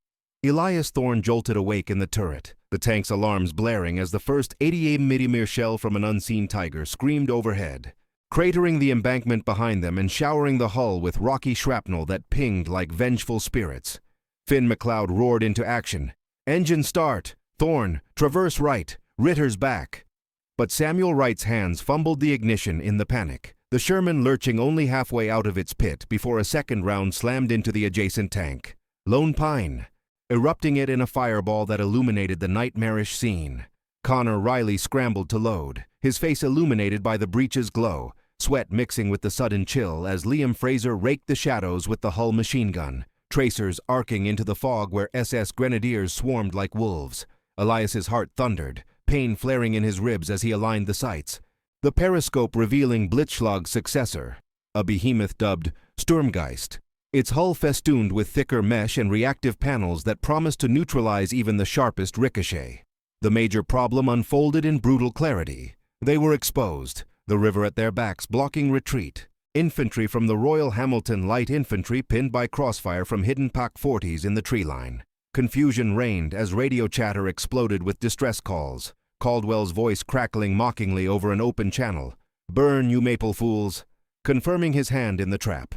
Elias Thorne jolted awake in the turret, the tank's alarms blaring as the first 88mm shell from an unseen Tiger screamed overhead, cratering the embankment behind them and showering the hull with rocky shrapnel that pinged like vengeful spirits. Finn McLeod roared into action. "Engine start! Thorne, traverse right! Ritter's back!" But Samuel Wright's hands fumbled the ignition in the panic, the Sherman lurching only halfway out of its pit before a second round slammed into the adjacent tank. Lone Pine, erupting it in a fireball that illuminated the nightmarish scene. Connor Riley scrambled to load, his face illuminated by the breach's glow, sweat mixing with the sudden chill as Liam Fraser raked the shadows with the hull machine gun, tracers arcing into the fog where SS Grenadiers swarmed like wolves. Elias's heart thundered, pain flaring in his ribs as he aligned the sights. The periscope revealing Blitzschlag's successor, a behemoth dubbed Sturmgeist, its hull festooned with thicker mesh and reactive panels that promised to neutralize even the sharpest ricochet. The major problem unfolded in brutal clarity. They were exposed, the river at their backs blocking retreat. Infantry from the Royal Hamilton Light Infantry pinned by crossfire from hidden PaK-40s in the tree line. Confusion reigned as radio chatter exploded with distress calls, Caldwell's voice crackling mockingly over an open channel. "Burn, you maple fools!" confirming his hand in the trap.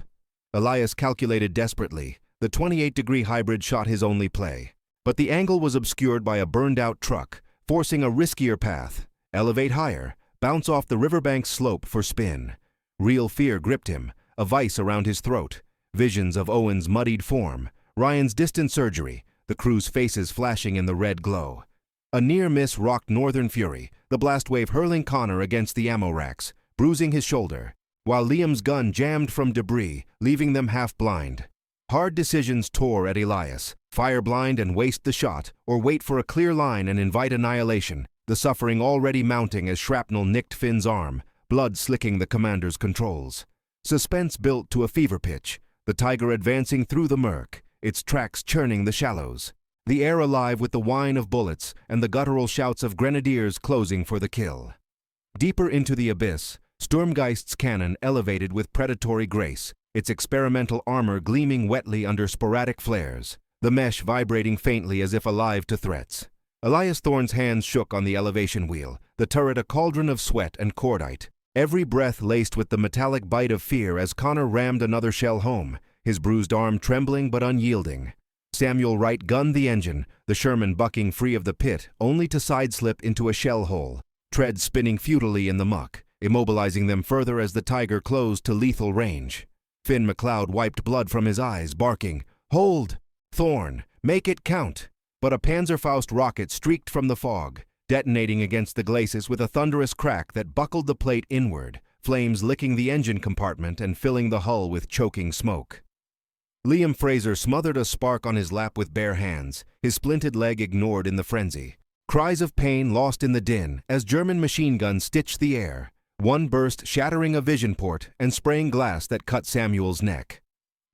Elias calculated desperately. The 28-degree hybrid shot his only play. But the angle was obscured by a burned-out truck, forcing a riskier path. Elevate higher, bounce off the riverbank's slope for spin. Real fear gripped him, a vice around his throat. Visions of Owen's muddied form, Ryan's distant surgery, the crew's faces flashing in the red glow. A near miss rocked Northern Fury, the blast wave hurling Connor against the ammo racks, bruising his shoulder, while Liam's gun jammed from debris, leaving them half-blind. Hard decisions tore at Elias: fire blind and waste the shot, or wait for a clear line and invite annihilation, the suffering already mounting as shrapnel nicked Finn's arm, blood slicking the commander's controls. Suspense built to a fever pitch, the Tiger advancing through the murk, its tracks churning the shallows. The air alive with the whine of bullets and the guttural shouts of grenadiers closing for the kill. Deeper into the abyss, Sturmgeist's cannon elevated with predatory grace, its experimental armor gleaming wetly under sporadic flares, the mesh vibrating faintly as if alive to threats. Elias Thorne's hands shook on the elevation wheel, the turret a cauldron of sweat and cordite, every breath laced with the metallic bite of fear as Connor rammed another shell home, his bruised arm trembling but unyielding. Samuel Wright gunned the engine, the Sherman bucking free of the pit, only to sideslip into a shell hole, treads spinning futilely in the muck, immobilizing them further as the Tiger closed to lethal range. Finn McLeod wiped blood from his eyes, barking, "Hold! Thorne, make it count!" But a Panzerfaust rocket streaked from the fog, detonating against the glacis with a thunderous crack that buckled the plate inward, flames licking the engine compartment and filling the hull with choking smoke. Liam Fraser smothered a spark on his lap with bare hands, his splinted leg ignored in the frenzy. Cries of pain lost in the din as German machine guns stitched the air, one burst shattering a vision port and spraying glass that cut Samuel's neck.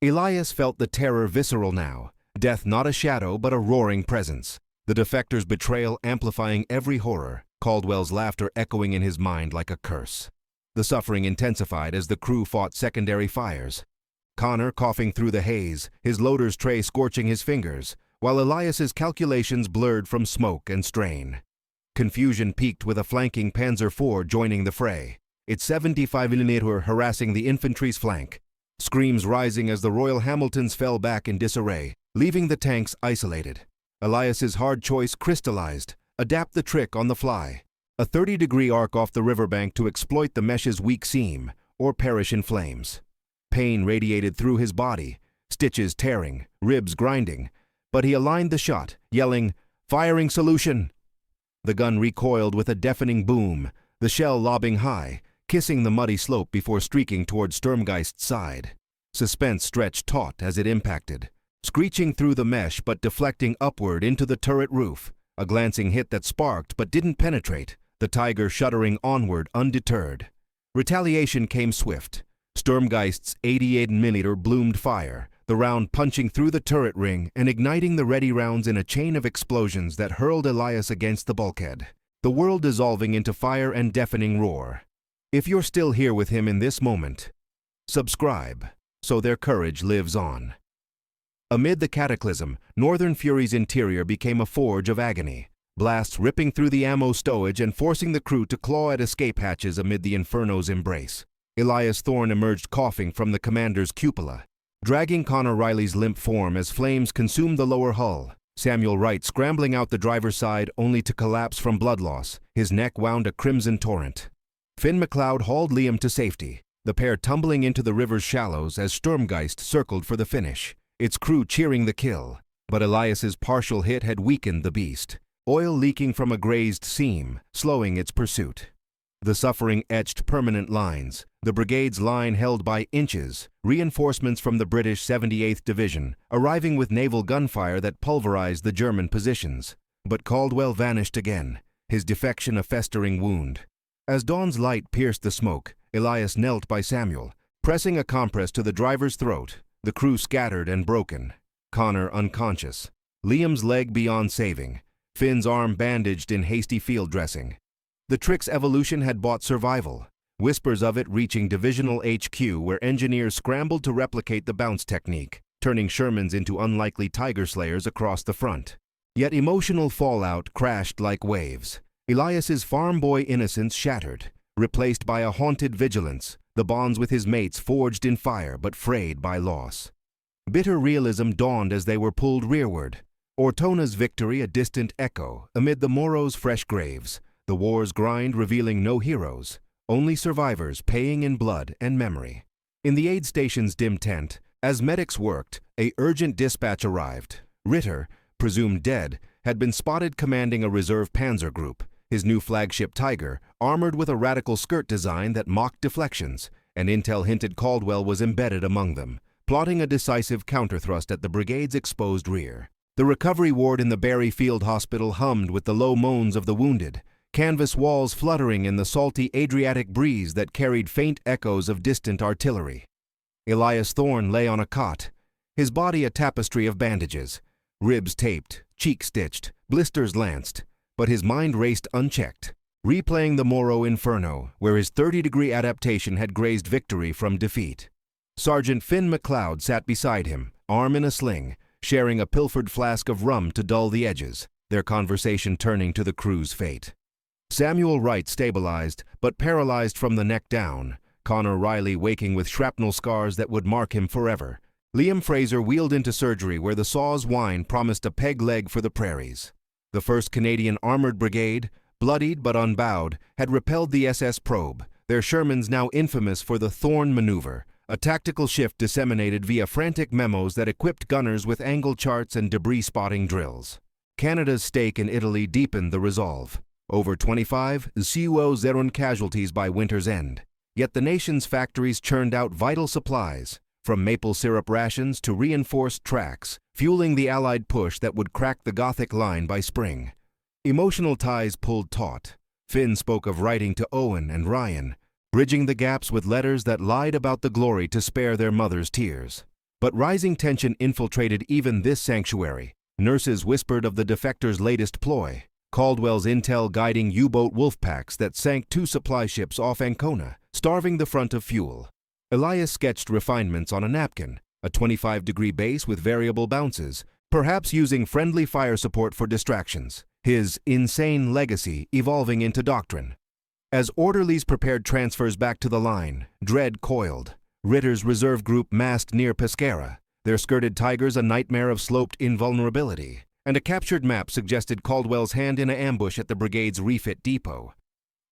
Elias felt the terror visceral now, death not a shadow but a roaring presence, the defector's betrayal amplifying every horror, Caldwell's laughter echoing in his mind like a curse. The suffering intensified as the crew fought secondary fires. Connor coughing through the haze, his loader's tray scorching his fingers, while Elias's calculations blurred from smoke and strain. Confusion peaked with a flanking Panzer IV joining the fray, its 75mm harassing the infantry's flank. Screams rising as the Royal Hamiltons fell back in disarray, leaving the tanks isolated. Elias's hard choice crystallized: adapt the trick on the fly. A 30-degree arc off the riverbank to exploit the mesh's weak seam, or perish in flames. Pain radiated through his body, stitches tearing, ribs grinding, but he aligned the shot, yelling, "Firing solution!" The gun recoiled with a deafening boom, the shell lobbing high, kissing the muddy slope before streaking toward Sturmgeist's side. Suspense stretched taut as it impacted, screeching through the mesh but deflecting upward into the turret roof, a glancing hit that sparked but didn't penetrate, the Tiger shuddering onward undeterred. Retaliation came swift. Sturmgeist's 88mm bloomed fire, the round punching through the turret ring and igniting the ready rounds in a chain of explosions that hurled Elias against the bulkhead, the world dissolving into fire and deafening roar. If you're still here with him in this moment, subscribe, so their courage lives on. Amid the cataclysm, Northern Fury's interior became a forge of agony, blasts ripping through the ammo stowage and forcing the crew to claw at escape hatches amid the inferno's embrace. Elias Thorne emerged coughing from the commander's cupola, dragging Connor Riley's limp form as flames consumed the lower hull. Samuel Wright scrambling out the driver's side only to collapse from blood loss, his neck wound a crimson torrent. Finn McLeod hauled Liam to safety, the pair tumbling into the river's shallows as Sturmgeist circled for the finish, its crew cheering the kill. But Elias's partial hit had weakened the beast, oil leaking from a grazed seam, slowing its pursuit. The suffering etched permanent lines, the brigade's line held by inches, reinforcements from the British 78th Division, arriving with naval gunfire that pulverized the German positions. But Caldwell vanished again, his defection a festering wound. As dawn's light pierced the smoke, Elias knelt by Samuel, pressing a compress to the driver's throat, the crew scattered and broken. Connor unconscious, Liam's leg beyond saving, Finn's arm bandaged in hasty field dressing. The trick's evolution had bought survival, whispers of it reaching Divisional HQ where engineers scrambled to replicate the bounce technique, turning Shermans into unlikely tiger slayers across the front. Yet emotional fallout crashed like waves. Elias's farm boy innocence shattered, replaced by a haunted vigilance, the bonds with his mates forged in fire but frayed by loss. Bitter realism dawned as they were pulled rearward. Ortona's victory a distant echo amid the Moros' fresh graves, the war's grind revealing no heroes, only survivors paying in blood and memory. In the aid station's dim tent, as medics worked, a urgent dispatch arrived. Ritter, presumed dead, had been spotted commanding a reserve panzer group, his new flagship Tiger, armored with a radical skirt design that mocked deflections, and intel hinted Caldwell was embedded among them, plotting a decisive counterthrust at the brigade's exposed rear. The recovery ward in the Barry Field Hospital hummed with the low moans of the wounded, canvas walls fluttering in the salty Adriatic breeze that carried faint echoes of distant artillery. Elias Thorne lay on a cot, his body a tapestry of bandages, ribs taped, cheeks stitched, blisters lanced, but his mind raced unchecked, replaying the Moro Inferno, where his 30-degree adaptation had grazed victory from defeat. Sergeant Finn McLeod sat beside him, arm in a sling, sharing a pilfered flask of rum to dull the edges, their conversation turning to the crew's fate. Samuel Wright stabilized, but paralyzed from the neck down, Connor Riley waking with shrapnel scars that would mark him forever. Liam Fraser wheeled into surgery where the saw's whine promised a peg leg for the prairies. The 1st Canadian Armored Brigade, bloodied but unbowed, had repelled the SS probe, their Shermans now infamous for the Thorn maneuver, a tactical shift disseminated via frantic memos that equipped gunners with angle charts and debris-spotting drills. Canada's stake in Italy deepened the resolve. Over 25,000 casualties by winter's end. Yet the nation's factories churned out vital supplies, from maple syrup rations to reinforced tracks, fueling the Allied push that would crack the Gothic line by spring. Emotional ties pulled taut. Finn spoke of writing to Owen and Ryan, bridging the gaps with letters that lied about the glory to spare their mother's tears. But rising tension infiltrated even this sanctuary. Nurses whispered of the defectors' latest ploy, Caldwell's intel guiding U-boat wolfpacks that sank 2 supply ships off Ancona, starving the front of fuel. Elias sketched refinements on a napkin, a 25-degree base with variable bounces, perhaps using friendly fire support for distractions, his insane legacy evolving into doctrine. As orderlies prepared transfers back to the line, dread coiled. Ritter's reserve group massed near Pescara, their skirted Tigers a nightmare of sloped invulnerability, and a captured map suggested Caldwell's hand in an ambush at the brigade's refit depot.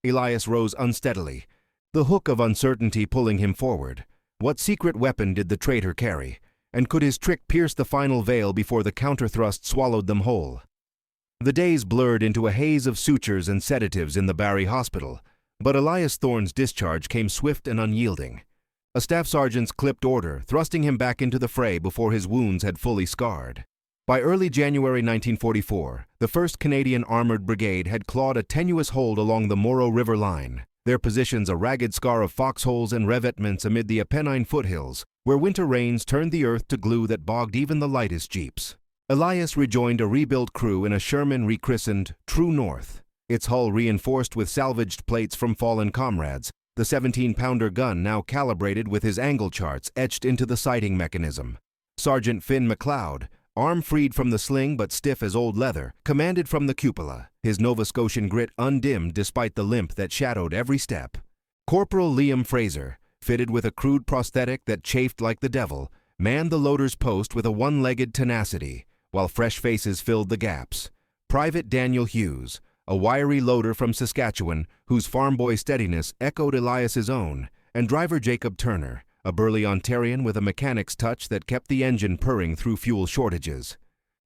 Elias rose unsteadily, the hook of uncertainty pulling him forward. What secret weapon did the traitor carry, and could his trick pierce the final veil before the counterthrust swallowed them whole? The days blurred into a haze of sutures and sedatives in the Barry Hospital, but Elias Thorne's discharge came swift and unyielding. A staff sergeant's clipped order, thrusting him back into the fray before his wounds had fully scarred. By early January 1944, the 1st Canadian Armored Brigade had clawed a tenuous hold along the Moro River line, their positions a ragged scar of foxholes and revetments amid the Apennine foothills, where winter rains turned the earth to glue that bogged even the lightest jeeps. Elias rejoined a rebuilt crew in a Sherman rechristened True North, its hull reinforced with salvaged plates from fallen comrades, the 17-pounder gun now calibrated with his angle charts etched into the sighting mechanism. Sergeant Finn McLeod, arm freed from the sling but stiff as old leather, commanded from the cupola, his Nova Scotian grit undimmed despite the limp that shadowed every step. Corporal Liam Fraser, fitted with a crude prosthetic that chafed like the devil, manned the loader's post with a one-legged tenacity, while fresh faces filled the gaps. Private Daniel Hughes, a wiry loader from Saskatchewan, whose farm boy steadiness echoed Elias's own, and driver Jacob Turner, a burly Ontarian with a mechanic's touch that kept the engine purring through fuel shortages.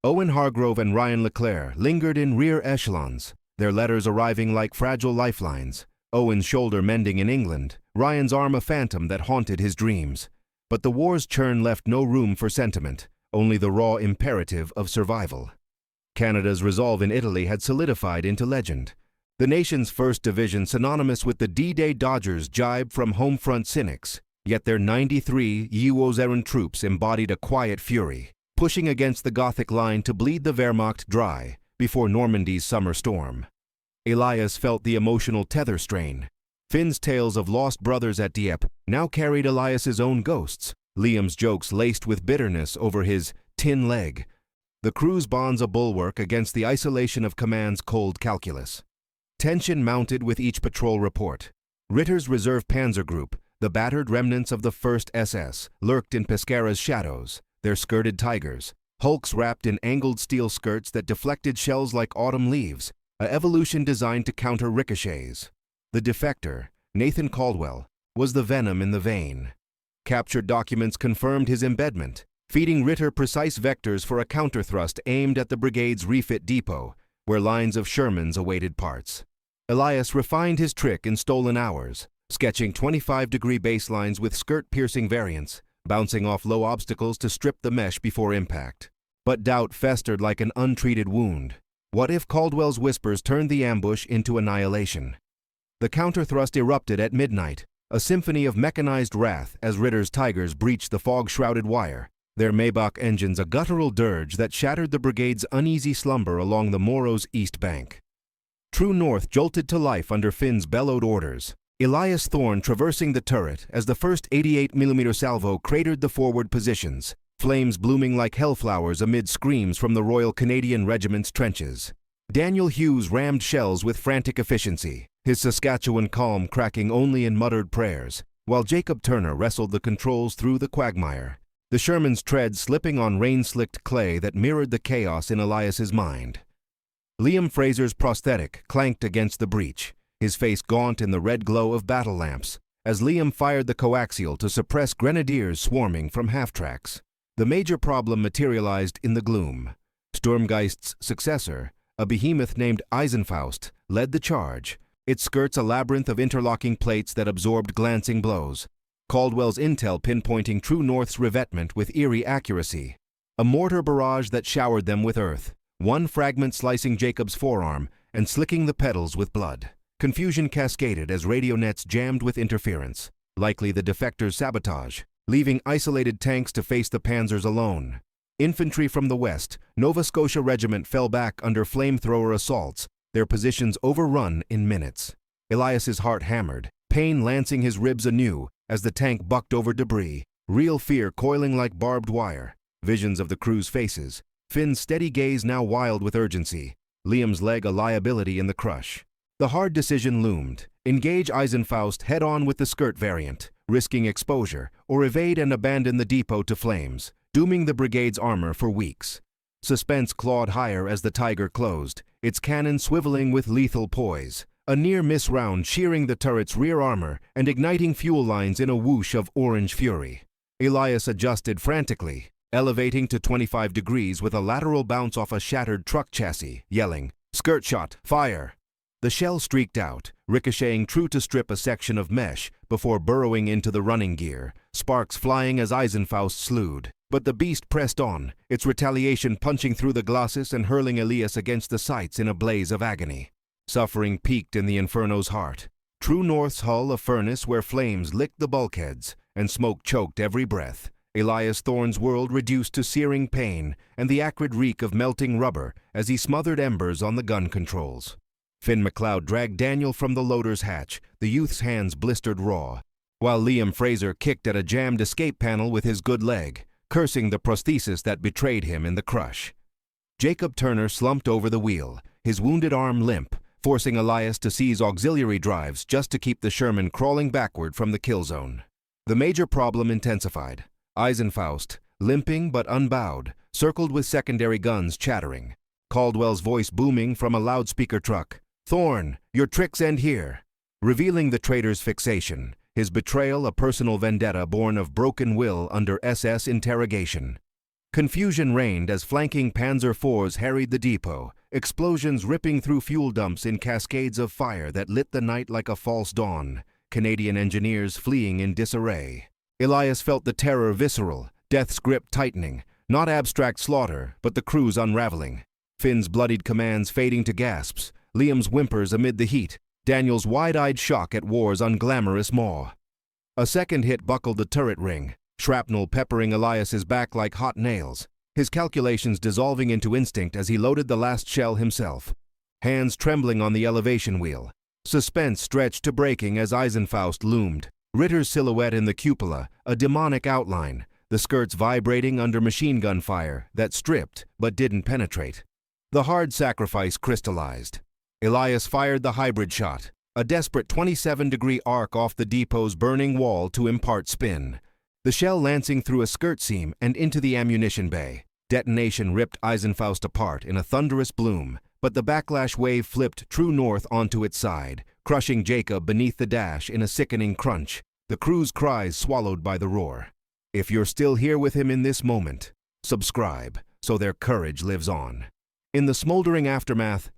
Owen Hargrove and Ryan Leclerc lingered in rear echelons, their letters arriving like fragile lifelines, Owen's shoulder mending in England, Ryan's arm a phantom that haunted his dreams. But the war's churn left no room for sentiment, only the raw imperative of survival. Canada's resolve in Italy had solidified into legend. The nation's 1st Division synonymous with the D-Day Dodgers jibe from home front cynics, yet their 93 WW2 troops embodied a quiet fury, pushing against the Gothic line to bleed the Wehrmacht dry before Normandy's summer storm. Elias felt the emotional tether strain. Finn's tales of lost brothers at Dieppe now carried Elias's own ghosts, Liam's jokes laced with bitterness over his tin leg. The crew's bonds a bulwark against the isolation of command's cold calculus. Tension mounted with each patrol report. Ritter's Reserve Panzer Group, the battered remnants of the 1st SS, lurked in Pescara's shadows, their skirted tigers, hulks wrapped in angled steel skirts that deflected shells like autumn leaves, a evolution designed to counter ricochets. The defector, Nathan Caldwell, was the venom in the vein. Captured documents confirmed his embedment, feeding Ritter precise vectors for a counterthrust aimed at the brigade's refit depot, where lines of Shermans awaited parts. Elias refined his trick in stolen hours, sketching 25-degree baselines with skirt-piercing variants, bouncing off low obstacles to strip the mesh before impact. But doubt festered like an untreated wound. What if Caldwell's whispers turned the ambush into annihilation? The counterthrust erupted at midnight, a symphony of mechanized wrath as Ritter's Tigers breached the fog-shrouded wire, their Maybach engines a guttural dirge that shattered the brigade's uneasy slumber along the Moro's east bank. True North jolted to life under Finn's bellowed orders, Elias Thorne traversing the turret as the first 88mm salvo cratered the forward positions, flames blooming like hellflowers amid screams from the Royal Canadian Regiment's trenches. Daniel Hughes rammed shells with frantic efficiency, his Saskatchewan calm cracking only in muttered prayers, while Jacob Turner wrestled the controls through the quagmire, the Sherman's tread slipping on rain-slicked clay that mirrored the chaos in Elias's mind. Liam Fraser's prosthetic clanked against the breach, his face gaunt in the red glow of battle lamps, as Liam fired the coaxial to suppress grenadiers swarming from half-tracks. The major problem materialized in the gloom. Sturmgeist's successor, a behemoth named Eisenfaust, led the charge, its skirts a labyrinth of interlocking plates that absorbed glancing blows, Caldwell's intel pinpointing True North's revetment with eerie accuracy, a mortar barrage that showered them with earth, one fragment slicing Jacob's forearm and slicking the pedals with blood. Confusion cascaded as radio nets jammed with interference, likely the defectors' sabotage, leaving isolated tanks to face the panzers alone. Infantry from the west, Nova Scotia Regiment fell back under flamethrower assaults, their positions overrun in minutes. Elias's heart hammered, pain lancing his ribs anew as the tank bucked over debris, real fear coiling like barbed wire. Visions of the crew's faces, Finn's steady gaze now wild with urgency, Liam's leg a liability in the crush. The hard decision loomed. Engage Eisenfaust head-on with the skirt variant, risking exposure, or evade and abandon the depot to flames, dooming the brigade's armor for weeks. Suspense clawed higher as the Tiger closed, its cannon swiveling with lethal poise, a near-miss round shearing the turret's rear armor and igniting fuel lines in a whoosh of orange fury. Elias adjusted frantically, elevating to 25 degrees with a lateral bounce off a shattered truck chassis, yelling, "Skirt shot, fire!" The shell streaked out, ricocheting true to strip a section of mesh before burrowing into the running gear, sparks flying as Eisenfaust slewed. But the beast pressed on, its retaliation punching through the glacis and hurling Elias against the sights in a blaze of agony. Suffering peaked in the Inferno's heart. True North's hull a furnace where flames licked the bulkheads and smoke choked every breath. Elias Thorne's world reduced to searing pain and the acrid reek of melting rubber as he smothered embers on the gun controls. Finn McLeod dragged Daniel from the loader's hatch, the youth's hands blistered raw, while Liam Fraser kicked at a jammed escape panel with his good leg, cursing the prosthesis that betrayed him in the crush. Jacob Turner slumped over the wheel, his wounded arm limp, forcing Elias to seize auxiliary drives just to keep the Sherman crawling backward from the kill zone. The major problem intensified. Eisenfaust, limping but unbowed, circled with secondary guns chattering. Caldwell's voice booming from a loudspeaker truck. "Thorne, your tricks end here." Revealing the traitor's fixation, his betrayal a personal vendetta born of broken will under SS interrogation. Confusion reigned as flanking Panzer IVs harried the depot, explosions ripping through fuel dumps in cascades of fire that lit the night like a false dawn, Canadian engineers fleeing in disarray. Elias felt the terror visceral, death's grip tightening, not abstract slaughter, but the crew's unraveling. Finn's bloodied commands fading to gasps, Liam's whimpers amid the heat, Daniel's wide-eyed shock at war's unglamorous maw. A second hit buckled the turret ring, shrapnel peppering Elias's back like hot nails, his calculations dissolving into instinct as he loaded the last shell himself. Hands trembling on the elevation wheel. Suspense stretched to breaking as Eisenfaust loomed, Ritter's silhouette in the cupola, a demonic outline, the skirts vibrating under machine gun fire that stripped but didn't penetrate. The hard sacrifice crystallized. Elias fired the hybrid shot, a desperate 27-degree arc off the depot's burning wall to impart spin. The shell lancing through a skirt seam and into the ammunition bay. Detonation ripped Eisenfaust apart in a thunderous bloom, but the backlash wave flipped true north onto its side, crushing Jacob beneath the dash in a sickening crunch, the crew's cries swallowed by the roar. If you're still here with him in this moment, subscribe so their courage lives on. In the smoldering aftermath,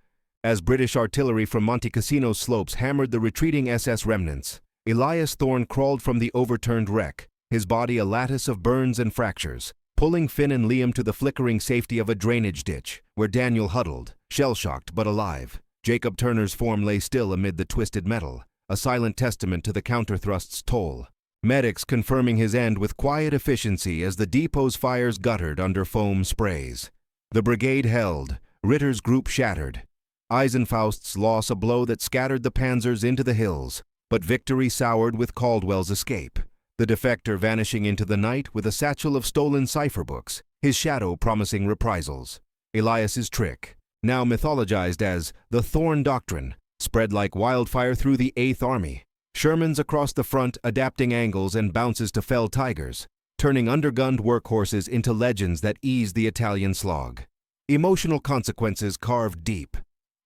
as British artillery from Monte Cassino's slopes hammered the retreating SS remnants, Elias Thorne crawled from the overturned wreck, his body a lattice of burns and fractures, pulling Finn and Liam to the flickering safety of a drainage ditch, where Daniel huddled, shell-shocked but alive. Jacob Turner's form lay still amid the twisted metal, a silent testament to the counterthrust's toll. Medics confirming his end with quiet efficiency as the depot's fires guttered under foam sprays. The brigade held, Ritter's group shattered. Eisenfaust's loss a blow that scattered the panzers into the hills, but victory soured with Caldwell's escape. The defector vanishing into the night with a satchel of stolen cipher books, his shadow promising reprisals. Elias's trick, now mythologized as the Thorne Doctrine, spread like wildfire through the 8th Army. Shermans across the front adapting angles and bounces to fell tigers, turning undergunned workhorses into legends that eased the Italian slog. Emotional consequences carved deep.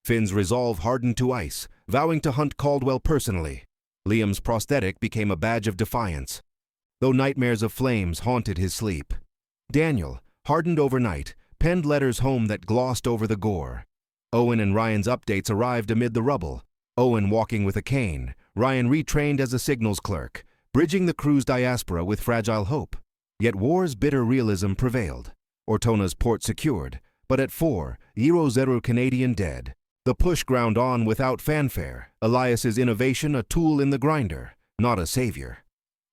Finn's resolve hardened to ice, vowing to hunt Caldwell personally. Liam's prosthetic became a badge of defiance, though nightmares of flames haunted his sleep. Daniel, hardened overnight, penned letters home that glossed over the gore. Owen and Ryan's updates arrived amid the rubble. Owen walking with a cane, Ryan retrained as a signals clerk, bridging the crew's diaspora with fragile hope. Yet war's bitter realism prevailed. Ortona's port secured, but at 4-0 Canadian dead. The push ground on without fanfare, Elias's innovation a tool in the grinder, not a savior.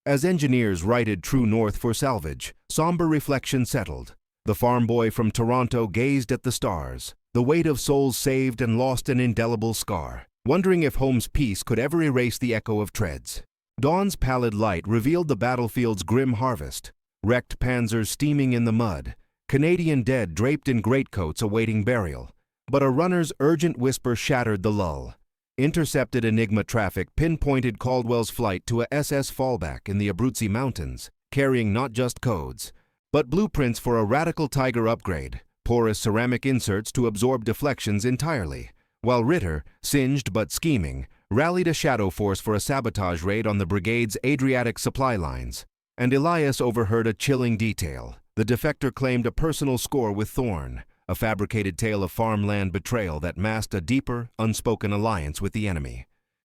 As engineers righted true north for salvage, somber reflection settled. The farm boy from Toronto gazed at the stars, the weight of souls saved and lost an indelible scar, wondering if home's peace could ever erase the echo of treads. Dawn's pallid light revealed the battlefield's grim harvest, wrecked panzers steaming in the mud, Canadian dead draped in greatcoats awaiting burial. But a runner's urgent whisper shattered the lull. Intercepted Enigma traffic pinpointed Caldwell's flight to a SS fallback in the Abruzzi Mountains, carrying not just codes, but blueprints for a radical Tiger upgrade, porous ceramic inserts to absorb deflections entirely, while Ritter, singed but scheming, rallied a shadow force for a sabotage raid on the brigade's Adriatic supply lines. And Elias overheard a chilling detail. The defector claimed a personal score with Thorne, a fabricated tale of farmland betrayal that masked a deeper, unspoken alliance with the enemy.